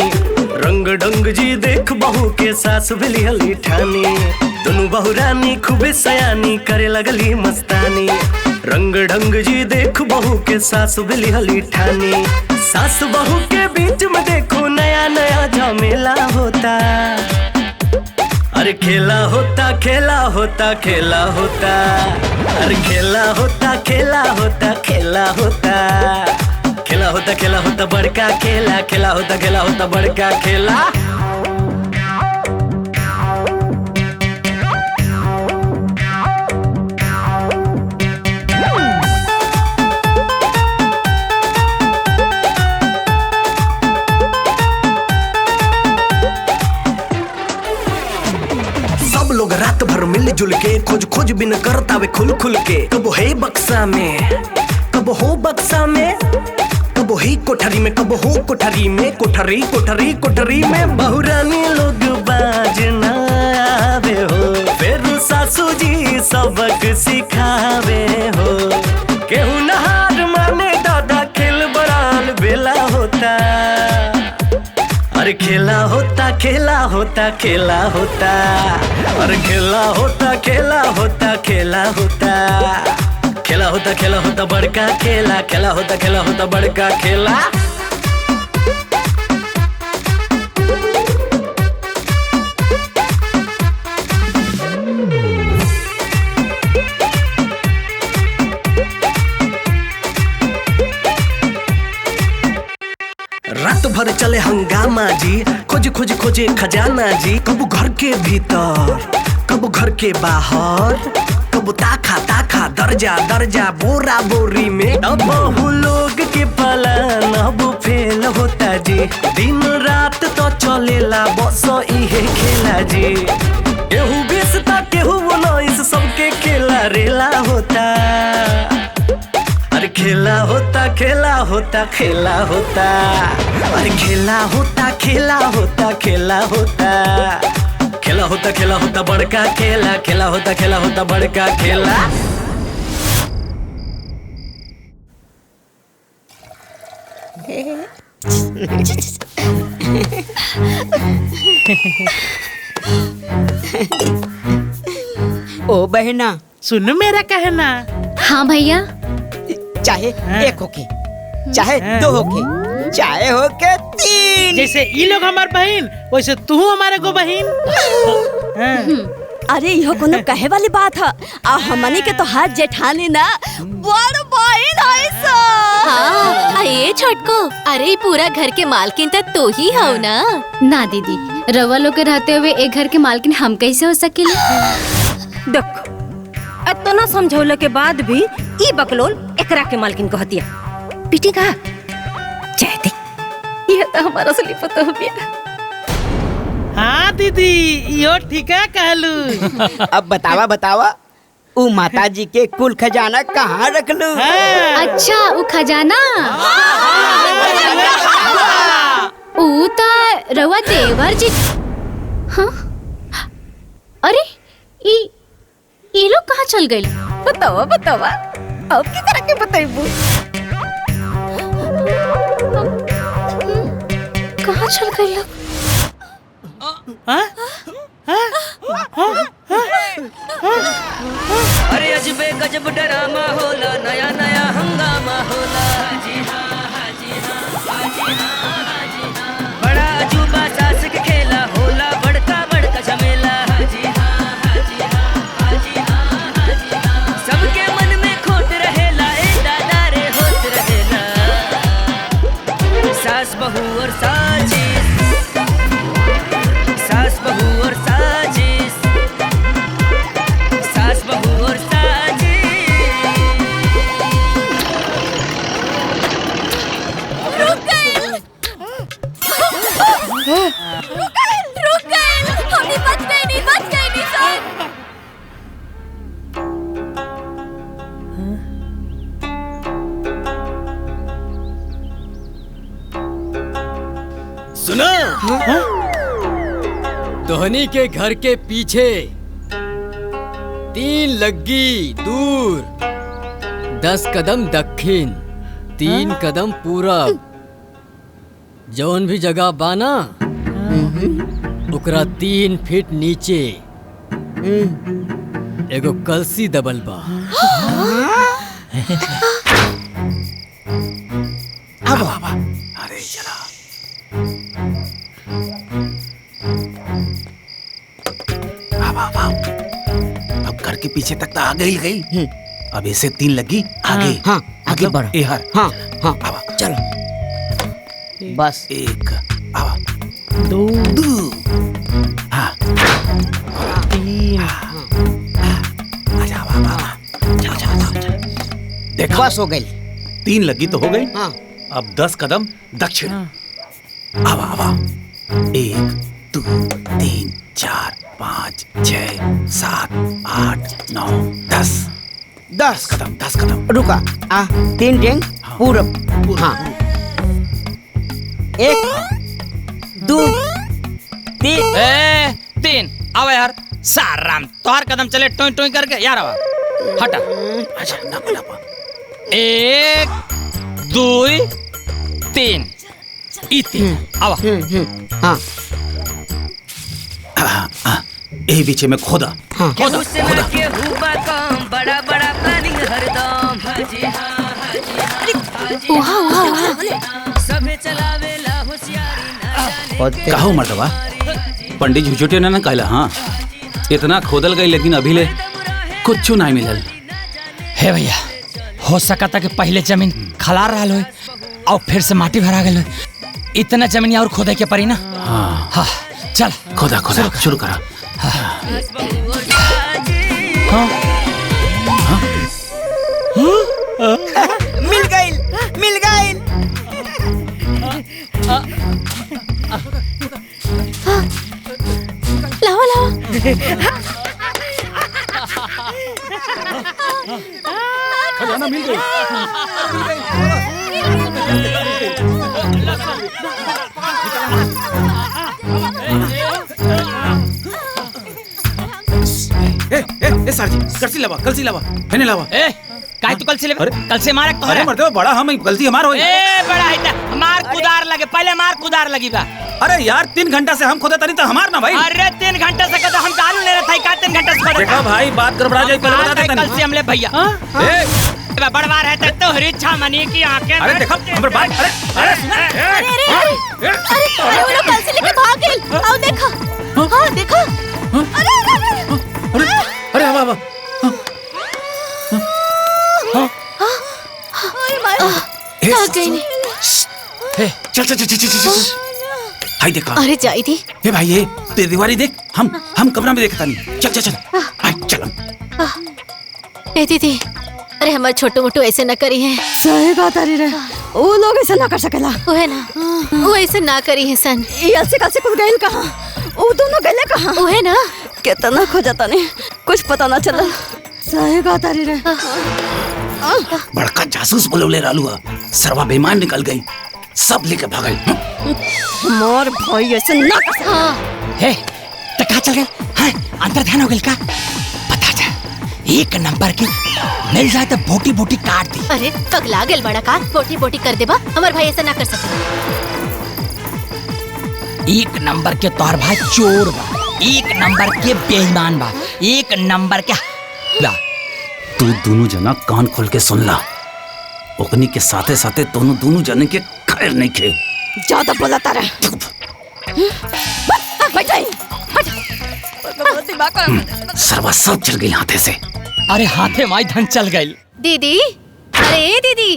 रंग ढंग जी देख बहू के सास भेली हली ठानी। दोनों बहुरानी खूबे सयानी करे लगली मस्तानी। रंग ढंग जी देख बहू के सास भेली हली ठानी। सास बहू के बीच में देखो नया नया झमेला होता। अरे खेला होता खेला होता खेला होता। अरे खेला होता खेला होता खेला होता। खेला होता खेला होता बड़का खेला। खेला होता खेला होता बड़का खेला। सब लोग रात भर मिलजुल के खोज खोज बिन करता वे खुल खुल के। कब है बक्सा में, कब हो बक्सा में, कब है कोठरी में, कब हो कोठरी में। कोठरी कोठरी कोठरी में बहुरानी लोग बाजना आवे हो। फिर सासू जी सबक सिखावे हो। केहू नहार माने दादा खेल बड़ाल बेला होता। अरे खेला होता खेला होता खेला होता। अरे खेला होता खेला होता खेला होता। खेला होता खेला होता बड़का खेला। खेला होता खेला होता बड़का खेला। रात भर चले हंगामा जी। खोज खोज खोजे खजाना जी। कब घर के भीतर, कब घर के बाहर, कब ताखा ताखा दर्जा दर्जा बोरा बोरी में। अब बहु लोग के पलान अब फेल होता जी। दिन रात तो चलेला बस इहे खेला जी। केहू बेचता केहू बनाइस सबके खेला रेला होता। अरे खेला होता खेला होता खेला होता। अरे खेला होता खेला होता खेला होता। खेला होता खेला होता बड़का खेला। खेला होता खेला होता बड़का खेला। ओ बहना, सुन मेरा कहना। हाँ भैया। चाहे एक होके, चाहे दो होके, चाहे होके तीन। जैसे ये लोग हमार बहन वैसे तू हमारे को बहन। अरे यह कोनो कहे वाली बात है। आ हमनी के तो हाथ जेठानी ना बड़ बहन है सो। हाँ ये छोटको, अरे पूरा घर के मालकिन तो तू ही हो ना। ना दीदी, रवा लोग के रहते हुए एक घर के मालकिन हम कैसे हो सकेले? देखो इतना समझौले के बाद भी ई बकलोल एकरा के मालकिन कहतिया। पिटी का चाहती ये तो हमारा असली पता हो गया। हाँ दीदी, यो ठीक है कहलू। अब बतावा बतावा, उ माता जी के कुल खजाना कहाँ रख लू? अच्छा उ खजाना उ ता रवा देवर जी। हाँ अरे ये लोग कहाँ चल गए? बतावा बतावा, अब की तरह के बताइबू। कहाँ चल गए लोग? अरे अजबे गजब डरामा होला, नया नया हंगामा होला। हाजी हाँ, हाजी हाँ, हाजी हाँ, हाजी हाँ। बड़ा अजूबा सास के खेला होला, बड़का बड़का झमेला। हाजी हाँ, हाजी हाँ, हाजी हाँ, हाजी हाँ। सबके मन में खोट रहेला, ए दादा रे होत रहेला। सास बहू और साजिश, सास बहू और साजिश, सास बहू और रुक गए, हमने बच गए नहीं सर। सुना? धोनी के घर के पीछे 3 लग्गी दूर, 10 कदम दक्षिण, 3 कदम पूरब, जौन भी जगह बाना ओकरा 3 फीट नीचे एगो कलसी दबल बा। अब अरे चला अब घर के पीछे तक तो आ गई। अब ऐसे 3 लगी आगे। हाँ आगे बढ़ो। एहर हाँ हाँ चलो बस 1 2 हाँ 3 देखो बस हो गई। 3 लगी तो हो गई। हाँ अब 10 कदम दक्षिण। आवा 1 2 3 4 5 6 7 8 9 10 कदम। रुका 3 डेंग पूरब। हाँ 1 2 3 आवा यार। साराम तोहर कदम चले टोई टोई करके यार आवा हटा। अच्छा ना 1 2 3 3 आवा। हाँ यही बीचे में खोदा। केहू से ना केहू बा काम, बड़ा बड़ा प्लानिंग हरदम। हाजी हाँ, हाजी हाँ, हाजी हाँ। सभे चलावेला होशियारी, ना जाने कहो मर्दवा पंडित झुझुटे ने ना कहला। हाँ इतना खोदल गई लेकिन अभी ले कुछ नहीं मिलल। हे भैया हो सका था कि पहले जमीन खलार रहा हो और फिर से माटी भरा गई। इतना जमीन और खोदे के पड़ी ना। हाँ हाँ चल खोदा शुरू करा। मिल गई। लाओ खजाना मिल गई। ए सर जी कलसी लावा हेने लावा। ए काहे तू कल से लेबे? कल से मारे तो अरे मर्दवा बड़ा हम गलती हमार होई। ए बड़ा है ता मार कुदार लगे, पहले मार कुदार लगी बा। अरे यार 3 घंटा से हम खोदा तनी तो हमार ना भाई। अरे 3 घंटे से कहता हम दारू ले रहे थे का 3 घंटे से खोदा। देखा भाई बात गड़बड़ा जाए पहले बता दे कल से हमले भैया। ए बड़वा रहते तो हरिच्छा मनी की आंखें। अरे देखो हमर बात। अरे सुना। अरे वो लोग कल से लेके भाग गए। आओ देखो। हाँ देखो। अरे आवा भाग गई नहीं। चल हाय देखा। अरे जाई थी। ए भाई ये तेरी दीवारी देख। हम कमरा में देखता नहीं। चल हाय चल। ए दीदी अरे हमारे छोटू मोटू ऐसे न करी है। सही बात अरे रे वो लोग ऐसे ना कर सकेला। वो है ना वो ऐसे ना करी है सन। ये अलसी कल से कुछ गइल कहाँ? वो दोनों गइले कहाँ? वो है ना कितना खोजता नहीं कुछ पता ना चला। सही बात अरे रे बड़का जासूस बुलवले रालुआ सरवा बेईमान निकल गई, सब लेके भागल। मोर भाई ऐसे ना कर सकता। हे तो कहाँ चल गए? हाँ अंदर ध्यान हो गया का? पता था 1 नंबर की मिल जाए तो बोटी बोटी काट दी। अरे पगला गेल बड़ा का बोटी बोटी कर देबा। हमार भाई ऐसा ना कर सकता। 1 नंबर के तोहर भाई चोर बा, 1 नंबर के बेईमान बा, 1 नंबर के बा। तू दोनों जना कान खोल के सुन ला। ओकनी के साथे साथे दोनों जने के खैर नहीं खे। ज्यादा बोलता रहे। सरवा सब चल गई हाथे से। अरे हाथे माई धन चल गई। दीदी, अरे ए दीदी,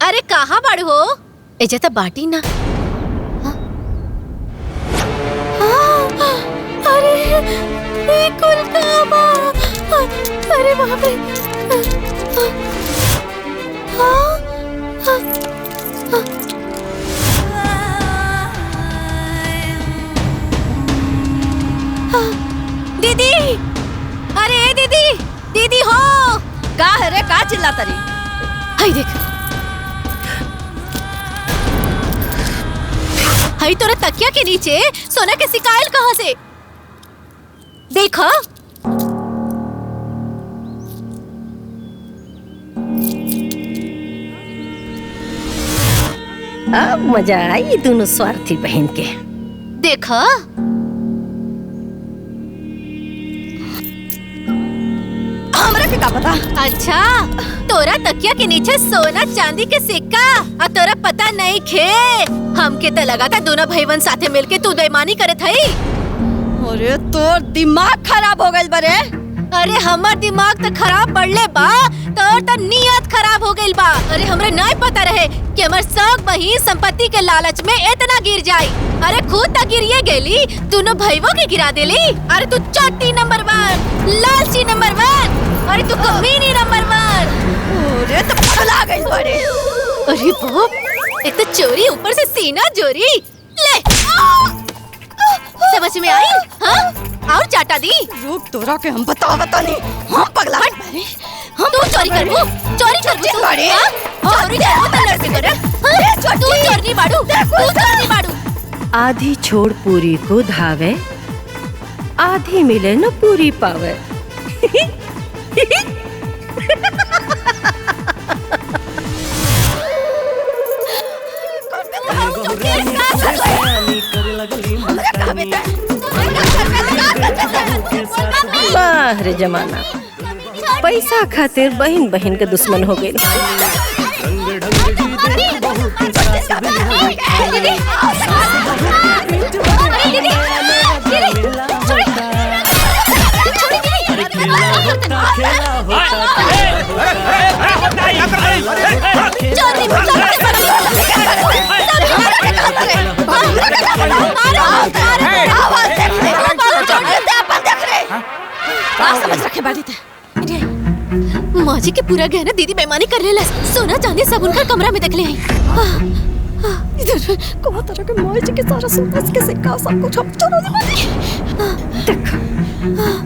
अरे कहाँ बाड़ू हो? एजे तो बाटी ना। अरे ये कुल काबा, अरे बाप रे। दीदी, अरे दीदी, दीदी हो। का है रे, का चिल्लाता रही? हाय देख, हाय तोरा तकिया के नीचे सोना के सिकाइल कहाँ से? देखो। अब मजा आई दोनों स्वार्थी बहन के। देखो, हमरा के का पता? अच्छा, तोरा तकिया के नीचे सोना चांदी के सिक्का और तोरा पता नहीं खे। हमके तो लगा था दोनों भाईवन साथे मिलके तू बेईमानी करत हई। अरे तोर दिमाग खराब हो गइल बरे। अरे हमार दिमाग तो खराब पड़ले बा, तोर तो नियत खराब हो गइल बा। अरे हमरे नहीं पता रहे कि हमर सब बहिन संपत्ति के लालच में इतना गिर जाई। अरे खुद तक गिरिए गेली, दोनों भाईवों के गिरा देली। अरे तू चोटी नंबर 1, लालची नंबर 1, अरे तू कमीनी नंबर 1। अरे तो पगला गइल बरे। अरे बाप, एक तो चोरी ऊपर से सीना चोरी। ले, समझ में आई? हाँ, और चाटा दी। रुक, तोरा के हम बतावता नहीं। हम पगला बरे। हम तू चोरी करबो, चोरी करबो तू बड़े। चोरी करबो त लड़के करे। तू चोरनी बाड़ू, तू चोरनी बाड़ू। आधी छोड़ पूरी को धावे, आधी मिले न पूरी पावे। वाह रे जमाना, पैसा खातिर बहन बहन के दुश्मन हो गई। माँ जी के पूरा गहना दीदी बेईमानी कर लेला। सोना चांदी सब उनका कमरा में देख ले आई। इधर को तरह के माँ जी के सारा सोना के सिक्का सब कुछ हम चोरा देख,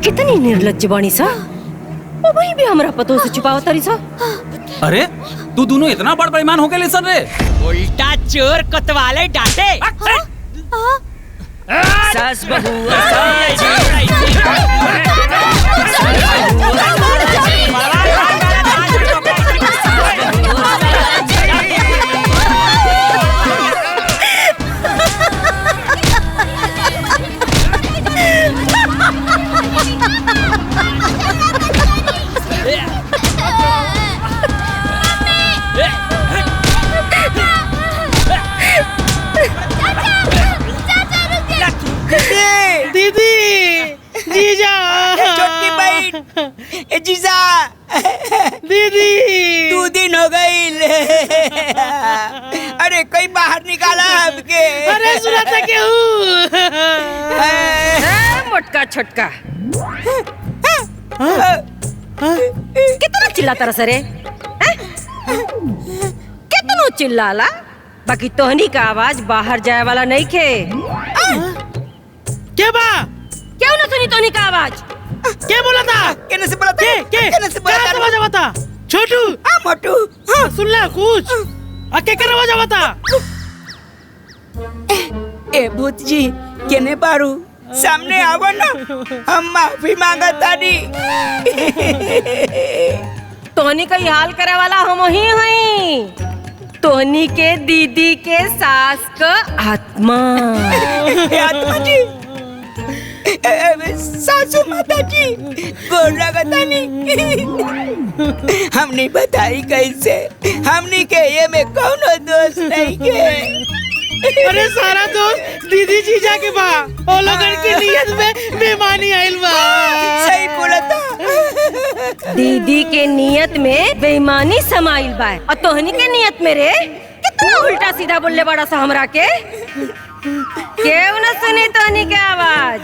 कितनी निर्लज्ज बानी सा। ओ भाई भी हमरा पतो से छुपाव तरी सा। अरे तू दोनों इतना बड़ बेईमान हो गए ले सर रे। उल्टा चोर कोतवाले डांटे। सास बहू दीदी, जीजा, छोटकी बहन, जीजा, दीदी, 2 दिन हो गई। अरे कोई बाहर निकाला हमके। अरे सुना था क्यों? मोटका छोटका कितना चिल्लाता रहा सरे? कितना चिल्लाला? बाकी तोहनी का आवाज बाहर जाए वाला नहीं खे। क्या बा? क्यों ना सुनी तोहनी का आवाज? क्या बोला था? कहने से बोला था? कहने से बोला था? आवाज आवा था? छोटू, मोटू, हाँ सुन ला कुछ। क्या कर आवाज आवा था? ए भूत जी, केने बारू सामने आवो ना, हम माफी मांगा तानी। तोहनी का हाल करे वाला हम ही हैं। तोहनी के दीदी के सास का आत्मा। आत्मा जी, सासू माता जी गोर लगतानी। हमने बताई कैसे, हमने के ये में कौनो दोष नहीं के। अरे सारा दोस्त दीदी जीजा के बा, ओ लोगन की नियत में बेईमानी आइल बा। सही बोला था। दीदी के नियत में बेईमानी समाइल बा और तोहनी के नियत में रे कितना उल्टा सीधा बोलले बड़ा सा हमरा के। क्यों न सुनी तोहनी के आवाज?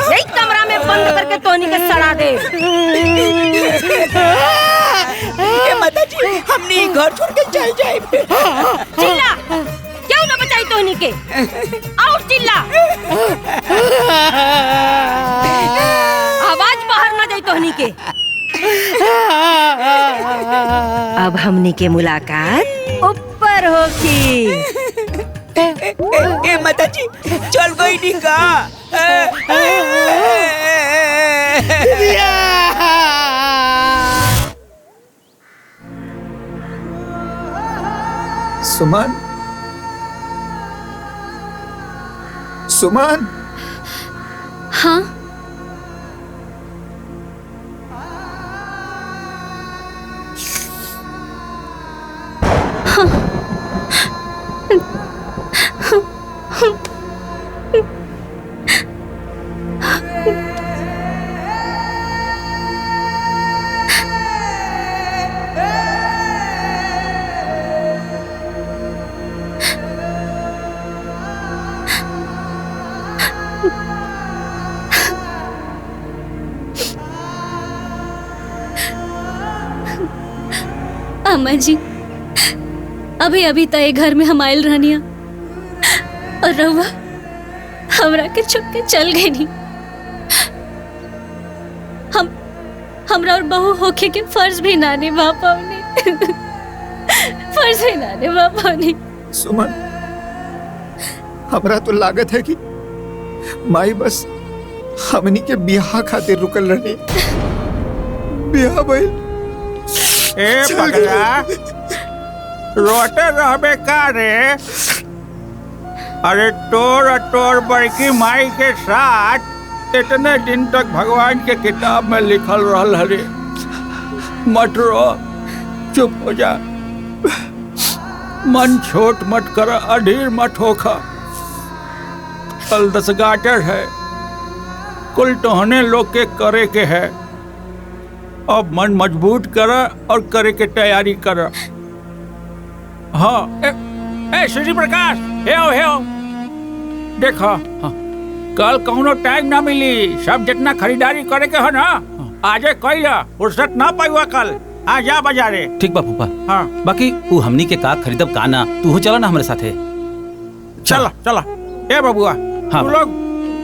यही कमरा में बंद करके तोहनी के सड़ा दे। माता जी हमने घर छोड़ के चल जाए। चिल्ला, क्यों न बचाई तोहनी के? और चिल्ला, आवाज बाहर न जाई तोहनी के। अब हमनी के मुलाकात ऊपर होगी। ए माता जी चल गई नी का? सुमन, सुमन। हाँ अम्मा जी, अभी अभी तय घर में हम आयल रहनिया और रहुआ हमरा के छुप के चल गई नी। हमरा और बहू होके के फर्ज भी ना निभा पाऊनी। फर्ज भी ना निभा पाऊनी। सुमन, हमरा तो लागत है कि माई बस हमनी के बियाह खातिर रुकल रही। बियाह भइल। ए पगला, रोते रहबे का रे? अरे तोर और तोर बड़की माई के साथ इतने दिन तक भगवान के किताब में लिखल रहल हरे। मत रो, चुप हो जा। मन छोट मत कर, अधीर मत होखा। कल 10 गाटर है, कुल टहने लोग के करे के है। अब मन मजबूत कर और करे के तैयारी कर। हाँ ए श्री प्रकाश, हे आओ देखो। हाँ, कल कौनो टाइम ना मिली। सब जितना खरीदारी करे के हो ना आजे कइला, फुर्सत ना पाइवा कल। आ जा बाजारे। ठीक बा फूफा। हाँ बाकी तू हमनी के का खरीदब का ना, तू चला ना हमारे साथे। चला ए बबुआ। हाँ तू लोग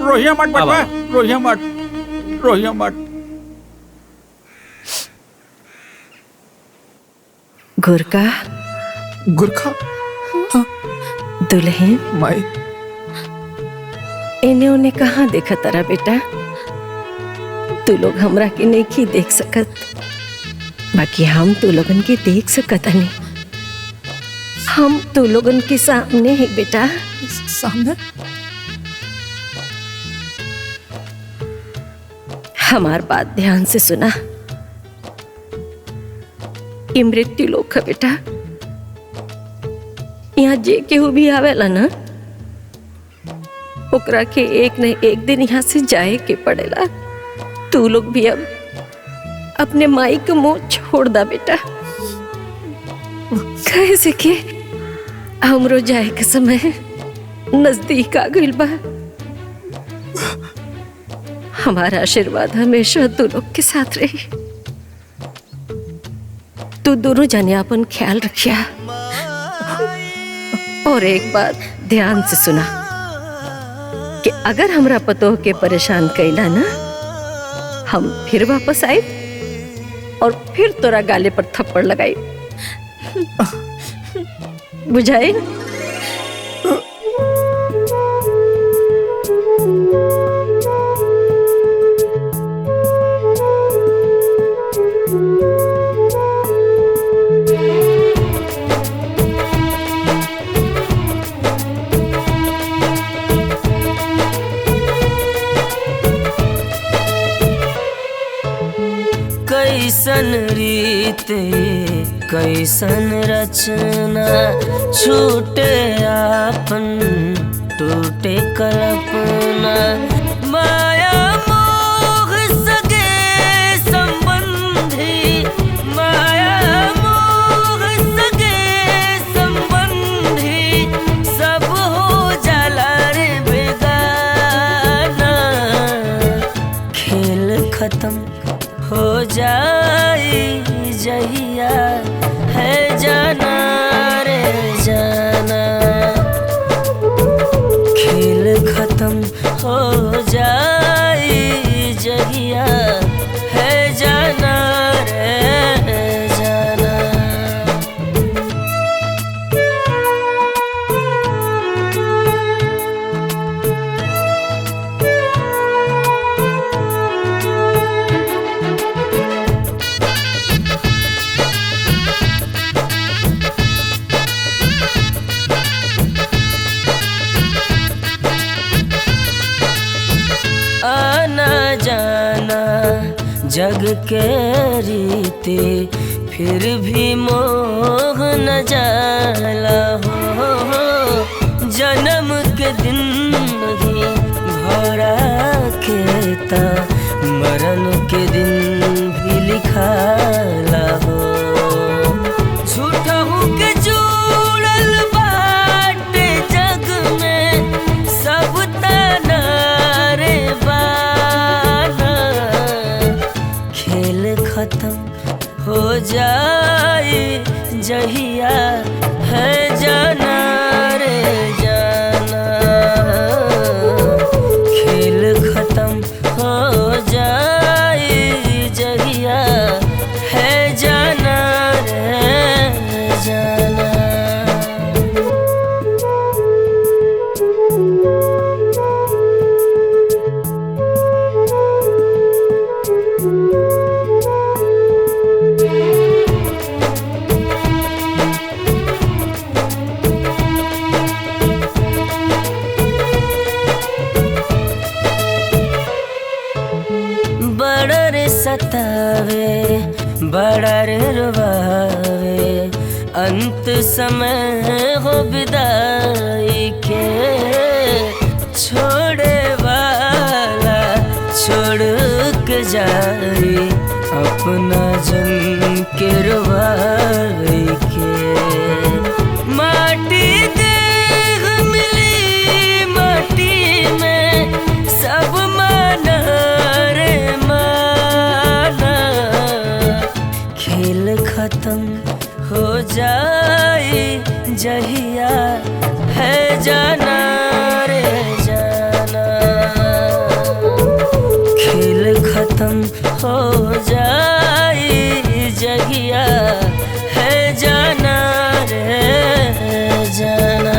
रोहिया मत बटवा, रोहिया मत। गुरका गुरखा दुल्हन माई, इन्हें उन्हें कहाँ देखा तारा बेटा? तू लोग हमरा के नहीं की देख सकत, बाकी हम तू लोगन के देख सकत नहीं। हम तू लोगन के सामने है बेटा। सामने? हमार बात ध्यान से सुना। ये मृत्यु लोक है बेटा। यहाँ जे केहू भी आवेला ना, ओकरा के एक न एक दिन यहाँ से जाए के पड़ेला। तू लोग भी अब अपने माई के मुंह छोड़ दा बेटा। कैसे कि हमरो जाए के समय नजदीक आ गइल बा। हमारा आशीर्वाद हमेशा तू लोग के साथ रही। तू दोनों जाने अपन ख्याल रखिया। और एक बात ध्यान से सुना कि अगर हमरा पतोह के परेशान कैला ना, हम फिर वापस आए और फिर तोरा गाले पर थप्पड़ लगाई। बुझाई? कैसन रीत कैसन रचना छूटे आपन टूटे कल्पना माया मोह सगे संबंधी माया मोह सगे संबंधी सब हो जाला रे बेगाना खेल खत्म हो जाए जहिया है जाना रे जाना खेल खत्म हो जाए जहिया है जाना रे जाना। आना जाना जग के रीते फिर भी मोह न जाला हो जन्म के दिन ही भरा खेता मरण के दिन भी लिखाला हो झूठा हूँ के जुड़ल बाटे जग में सब तना रे बाना खेल खत्म हो जाए जहिया है जाना रे जाना खेल खत्म हो जाए जहिया है जाना रे जाना। बड़ा रे सतावे बड़ा रे रुवावे अंत समय हो विदाई के छोड़े वाला छोड़ के जाए अपना जन के रुवाई के माटी देह मिली माटी में सब माना रे माना खेल खत्म हो जाए जहिया है जाना रे जाना खेल खत्म हो जाए जहिया है जाना रे जाना।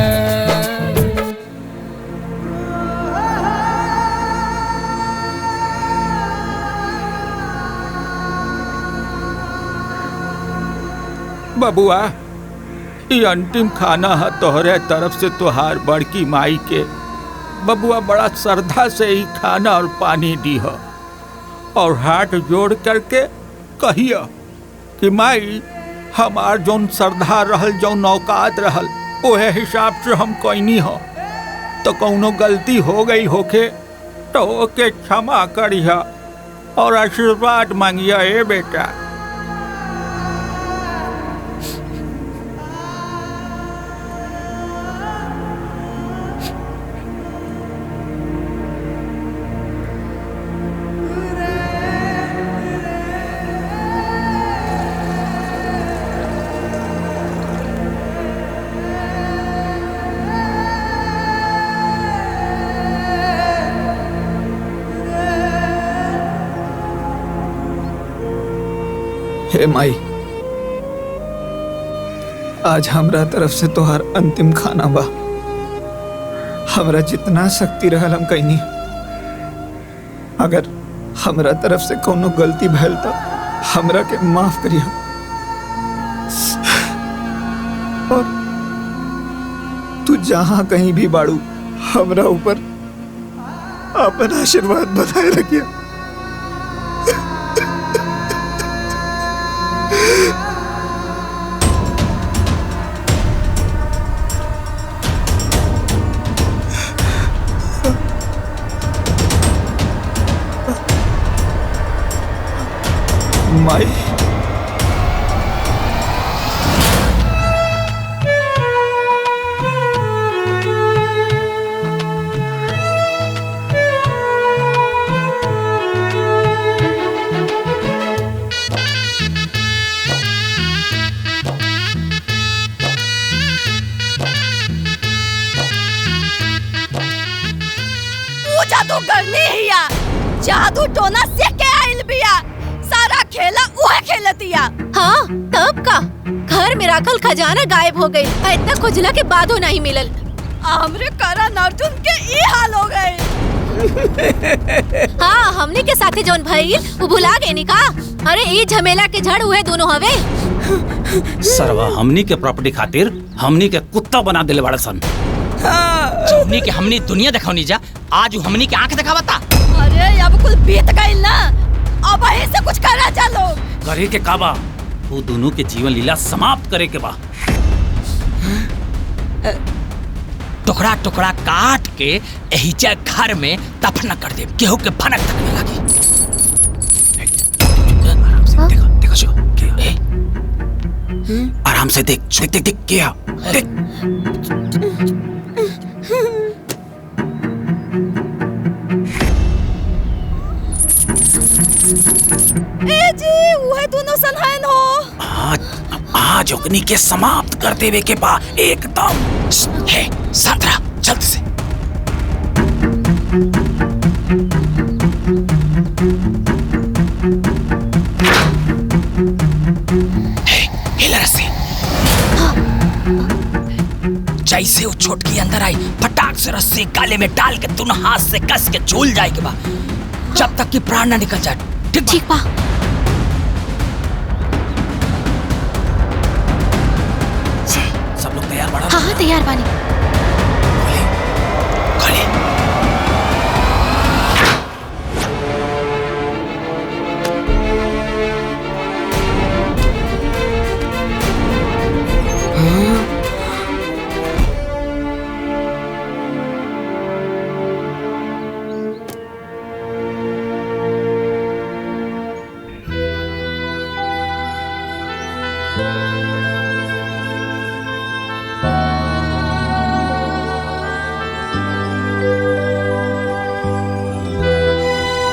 बबुआ ये अंतिम खाना है तोहरे तरफ से तोहार बड़की माई के बबुआ बड़ा श्रद्धा से ही खाना और पानी दी है और हाथ जोड़ करके कहिया कि माई हमार जौन श्रद्धा रहल जौन औकात रहल ओहे हिसाब से हम कोई हो तो कौनो गलती हो गई होके तो ओके क्षमा करिया और आशीर्वाद मांगिया ए बेटा। हे माई आज हमरा तरफ से तोहार अंतिम खाना बा हमरा जितना शक्ति रहल हम कहीं अगर हमरा तरफ से कोनो गलती भैल तो हमरा के माफ करिया और तू जहां कहीं भी बाड़ू हमरा ऊपर अपन आशीर्वाद बनाए रखिया। माई वो जादू करनी हिया, जादू टोना से के आइल बिया, सारा खेला उहे खेलतिया। हाँ तब का घर में राखल खजाना गायब हो गई। इतना खोजला के बादो नहीं मिलल। हमरे करण अर्जुन के ई हाल हो गए। हाँ हमने के साथे जौन भइल वो भुला गए नी का। अरे ई झमेला के जड़ हुए दोनों हवे। सरवा हमनी के प्रॉपर्टी खातिर हमनी के कुत्ता बना देले बाड़ा सन। हमनी के हमनी दुनिया दिखावनी जा, आज हमनी के आंख दिखावता। अरे अब कुल बीत गइल ना, अब ऐसे कुछ करा चलो। करे के काबा वो दोनों के जीवन लीला समाप्त करे के बा। टुकड़ा टुकड़ा काट के एहिजा घर में दफन कर दे, केहू के भनक तक न लागी। देखो जो आराम से देख देख देख देख क्या देख। ए जी वह दोनों सनहन हो। आज ओकनी के समाप्त कर देवे के बा एकदम। है सातरा जल्द से। हिला रस्सी। जैसे वो छोटकी अंदर आई फटाक से रस्सी गाले में डाल के दोनों हाथ से कस के झूल जाए के बा, जब तक कि प्राण ना निकल जाए। ठीक बा। सब लोग तैयार बड़ा? हाँ तैयार बानी।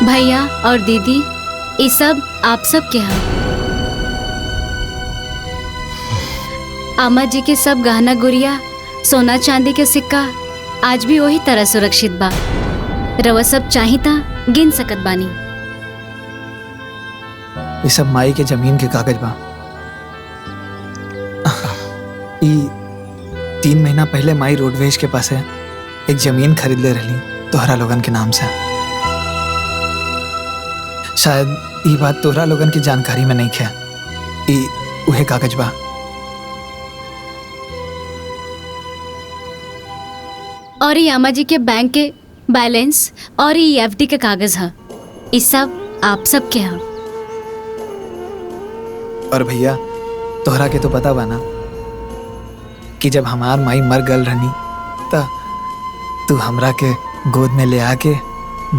भैया और दीदी ये सब आप सब के हैं। अम्मा जी के सब गहना गुड़िया सोना चांदी के सिक्का आज भी वही तरह सुरक्षित बा। रवा सब चाही ता गिन सकत बानी। ये सब माई के जमीन के कागज बा। ई 3 महीना पहले माई रोडवेज के पास है एक जमीन खरीद ले रही तोहरा लोगन के नाम से। शायद ये बात तोहरा लोगन की जानकारी में नहीं है। ई उहे कागज बा। और ये अम्मा जी के बैंक के बैलेंस और ये एफडी के कागज है। ये सब आप सब के हैं। और भैया तोहरा के तो पता बा ना कि जब हमार माई मर गल रहनी त तू हमरा के गोद में ले आके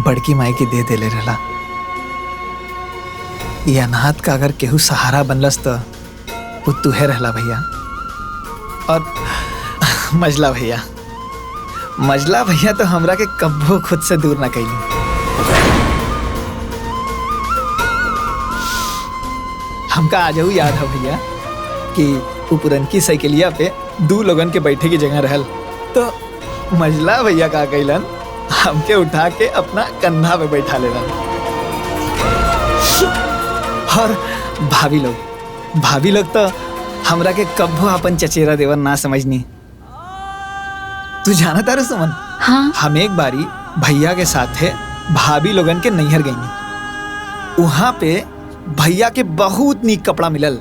बड़की माई के दे देले रहला। ये अनाथ का अगर केहू सहारा बनलस तो वो तुहे रहला भैया। और मजला भैया तो हमरा के कब्बो खुद से दूर ना कैली। हमका आजऊ याद है भैया कि वो पुरनकी साइकिलिया पे 2 लोगन के बैठे की जगह रहल तो मजला भैया का कैलन हमके उठा के अपना कंधा पे बैठा लेलन। और भाभी लोग तो हमरा के कब्बो अपन चचेरा देवर ना समझनी। तू जाना तारे सुमन? हाँ। हम एक बारी भैया के साथ है भाभी लोगन के नैहर गई। वहां पे भैया के बहुत नीक कपड़ा मिलल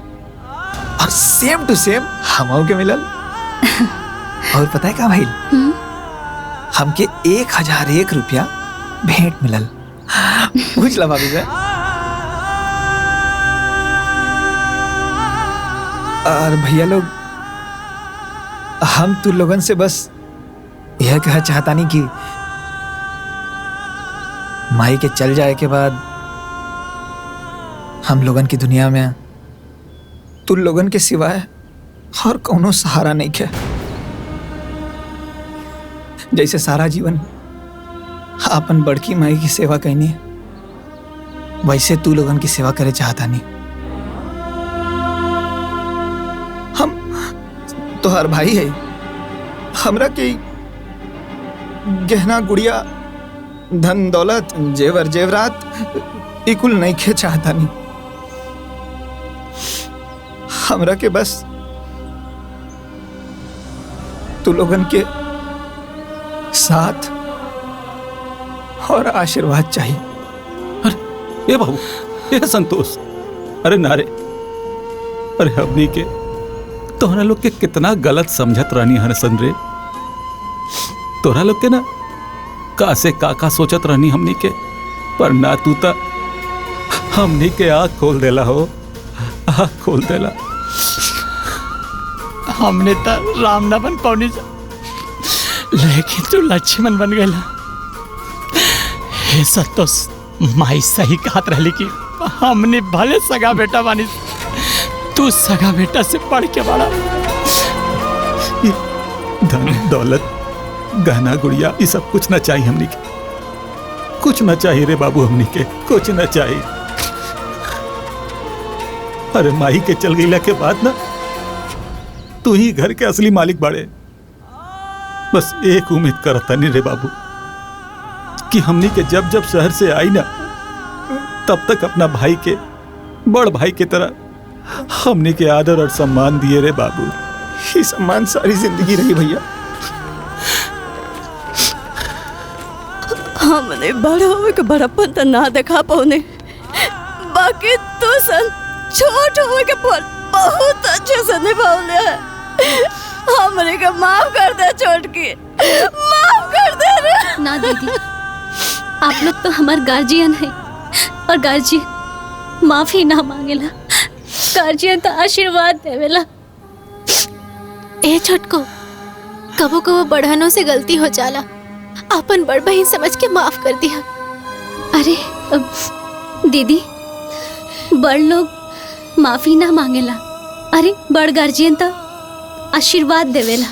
और सेम टू सेम हमों के मिलल। और पता है का भाई हमके 1001 रुपया भेंट मिलल। पूछ ला भाभी से। और भैया लोग, हम तू लोगन से बस यह कहा चाहता नहीं कि माई के चल जाए के बाद हम लोगन की दुनिया में तू लोगन के सिवाय और कोनो सहारा नहीं है। जैसे सारा जीवन अपन बड़की माई की सेवा करनी, वैसे तू लोगन की सेवा करे चाहता नहीं। हम तो हर भाई है, हमरा के गहना गुड़िया धन दौलत जेवर जेवरात इकुल नहीं खे चाहता नहीं। हमरा के बस तू लोगन के साथ और आशीर्वाद चाहिए। ए बाबू, ए संतोष, अरे नारे, अरे हमनी के तोहरा लोग के कितना गलत समझत रहनी हसन रे। तोहरा लोग के ना का से का सोचत रहनी हमनी के, पर ना तू ता हमनी के आँख खोल देला हो, आँख खोल देला। हमने तो राम न बन पौनी जा, लेकिन तू लक्ष्मण बन गया। हे संतोष, माई सही कहत रहली कि हमने भले सगा बेटा बानी, तू सगा बेटा से पढ़ के बड़ा। धन दौलत गहना गुड़िया ये सब कुछ ना चाहिए हमनी के, कुछ ना चाहिए रे बाबू, हमनी के कुछ ना चाहिए। अरे माही के चल गईला के बाद ना तू ही घर के असली मालिक बाड़े। बस एक उम्मीद करता नहीं रे बाबू कि हमनी के जब जब शहर से आई ना, तब तक अपना भाई के बड़ भाई के तरह हमनी के आदर और सम्मान दिए रे बाबू। ये सम्मान सारी जिंदगी रही भैया। हमने बड़ा हुए के बड़प्पन तो ना देखा पौने, बाकी तू सन छोट हुए के पर बहुत अच्छे से निभावले है। हमरे के माफ कर दे छोटकी, माफ कर दे रे। ना दीदी, आप लोग तो हमार गार्जियन है और गार्जियन माफी ना मांगेला, गार्जियन तो आशीर्वाद देवेला। ए छोटको, कबो कबो बढ़ानों से गलती हो जाला, अपन बड़ बहन समझ के माफ कर दिया। अरे दीदी, बड़ लोग माफी ना मांगेला, अरे बड़ गार्जियन तो आशीर्वाद देवेला।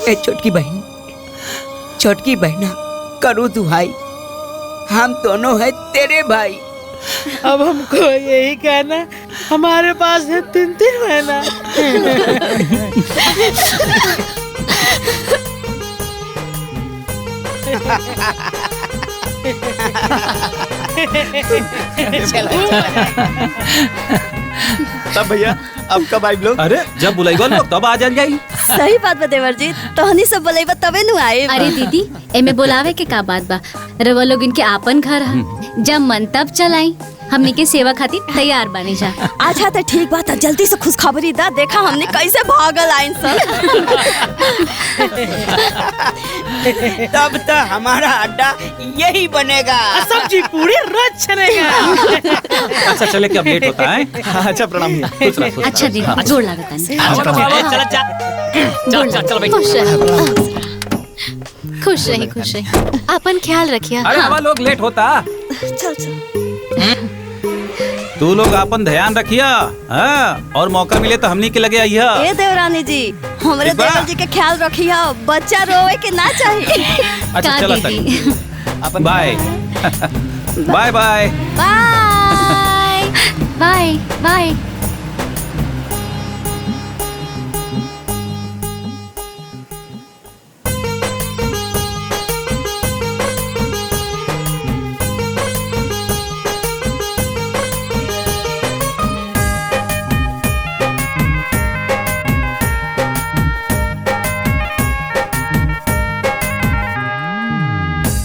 ए छोटकी बहन, छोटकी बहना करो दुहाई, हम दोनों है तेरे भाई। अब हमको यही कहना, हमारे पास है 3-3 महीना। तब भैया अब कब आई लोग? अरे जब बुलाइबा लोग तब आ जाई। सही बात बा देवर जी, तोहनी सब बोलेबा तबे नु आए। अरे दीदी, एमे बुलावे के का बात बा, रवा लोग इनके आपन घर है, जब मन तब चलाई। हमनी के सेवा खातिर तैयार बने जा। अच्छा तो ठीक बात है, जल्दी से खुशखबरी दा, देखा हमने कैसे भागल आइन सब। तब तो हमारा अड्डा यही बनेगा, सब्जी पूरी रोज चलेगा। अच्छा चले कि अब लेट होता है। अच्छा प्रणाम भैया। अच्छा दीदी, जोड़ लागत खुश रही, खुश रही, अपन ख्याल रखिया। अरे हवा लोग लेट होता। चल चल, तू लोग अपन ध्यान रखिया, हाँ? और मौका मिले तो हमनी के लगे आइया। ए देवरानी जी, हमरे देवर जी के ख्याल रखिया, बच्चा रोवे के ना चाहिए। अच्छा चला तक, bye bye bye bye bye.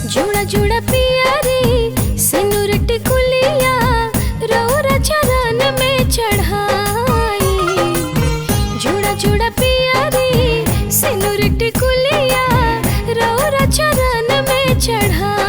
जुड़ा जुड़ा पिया रे सिनुर टिकुलिया, रौरा चरण में चढ़ाई। जुड़ा जुड़ा पिया रे सिनुर टिकुलिया, रौरा चरण में चढ़ाई।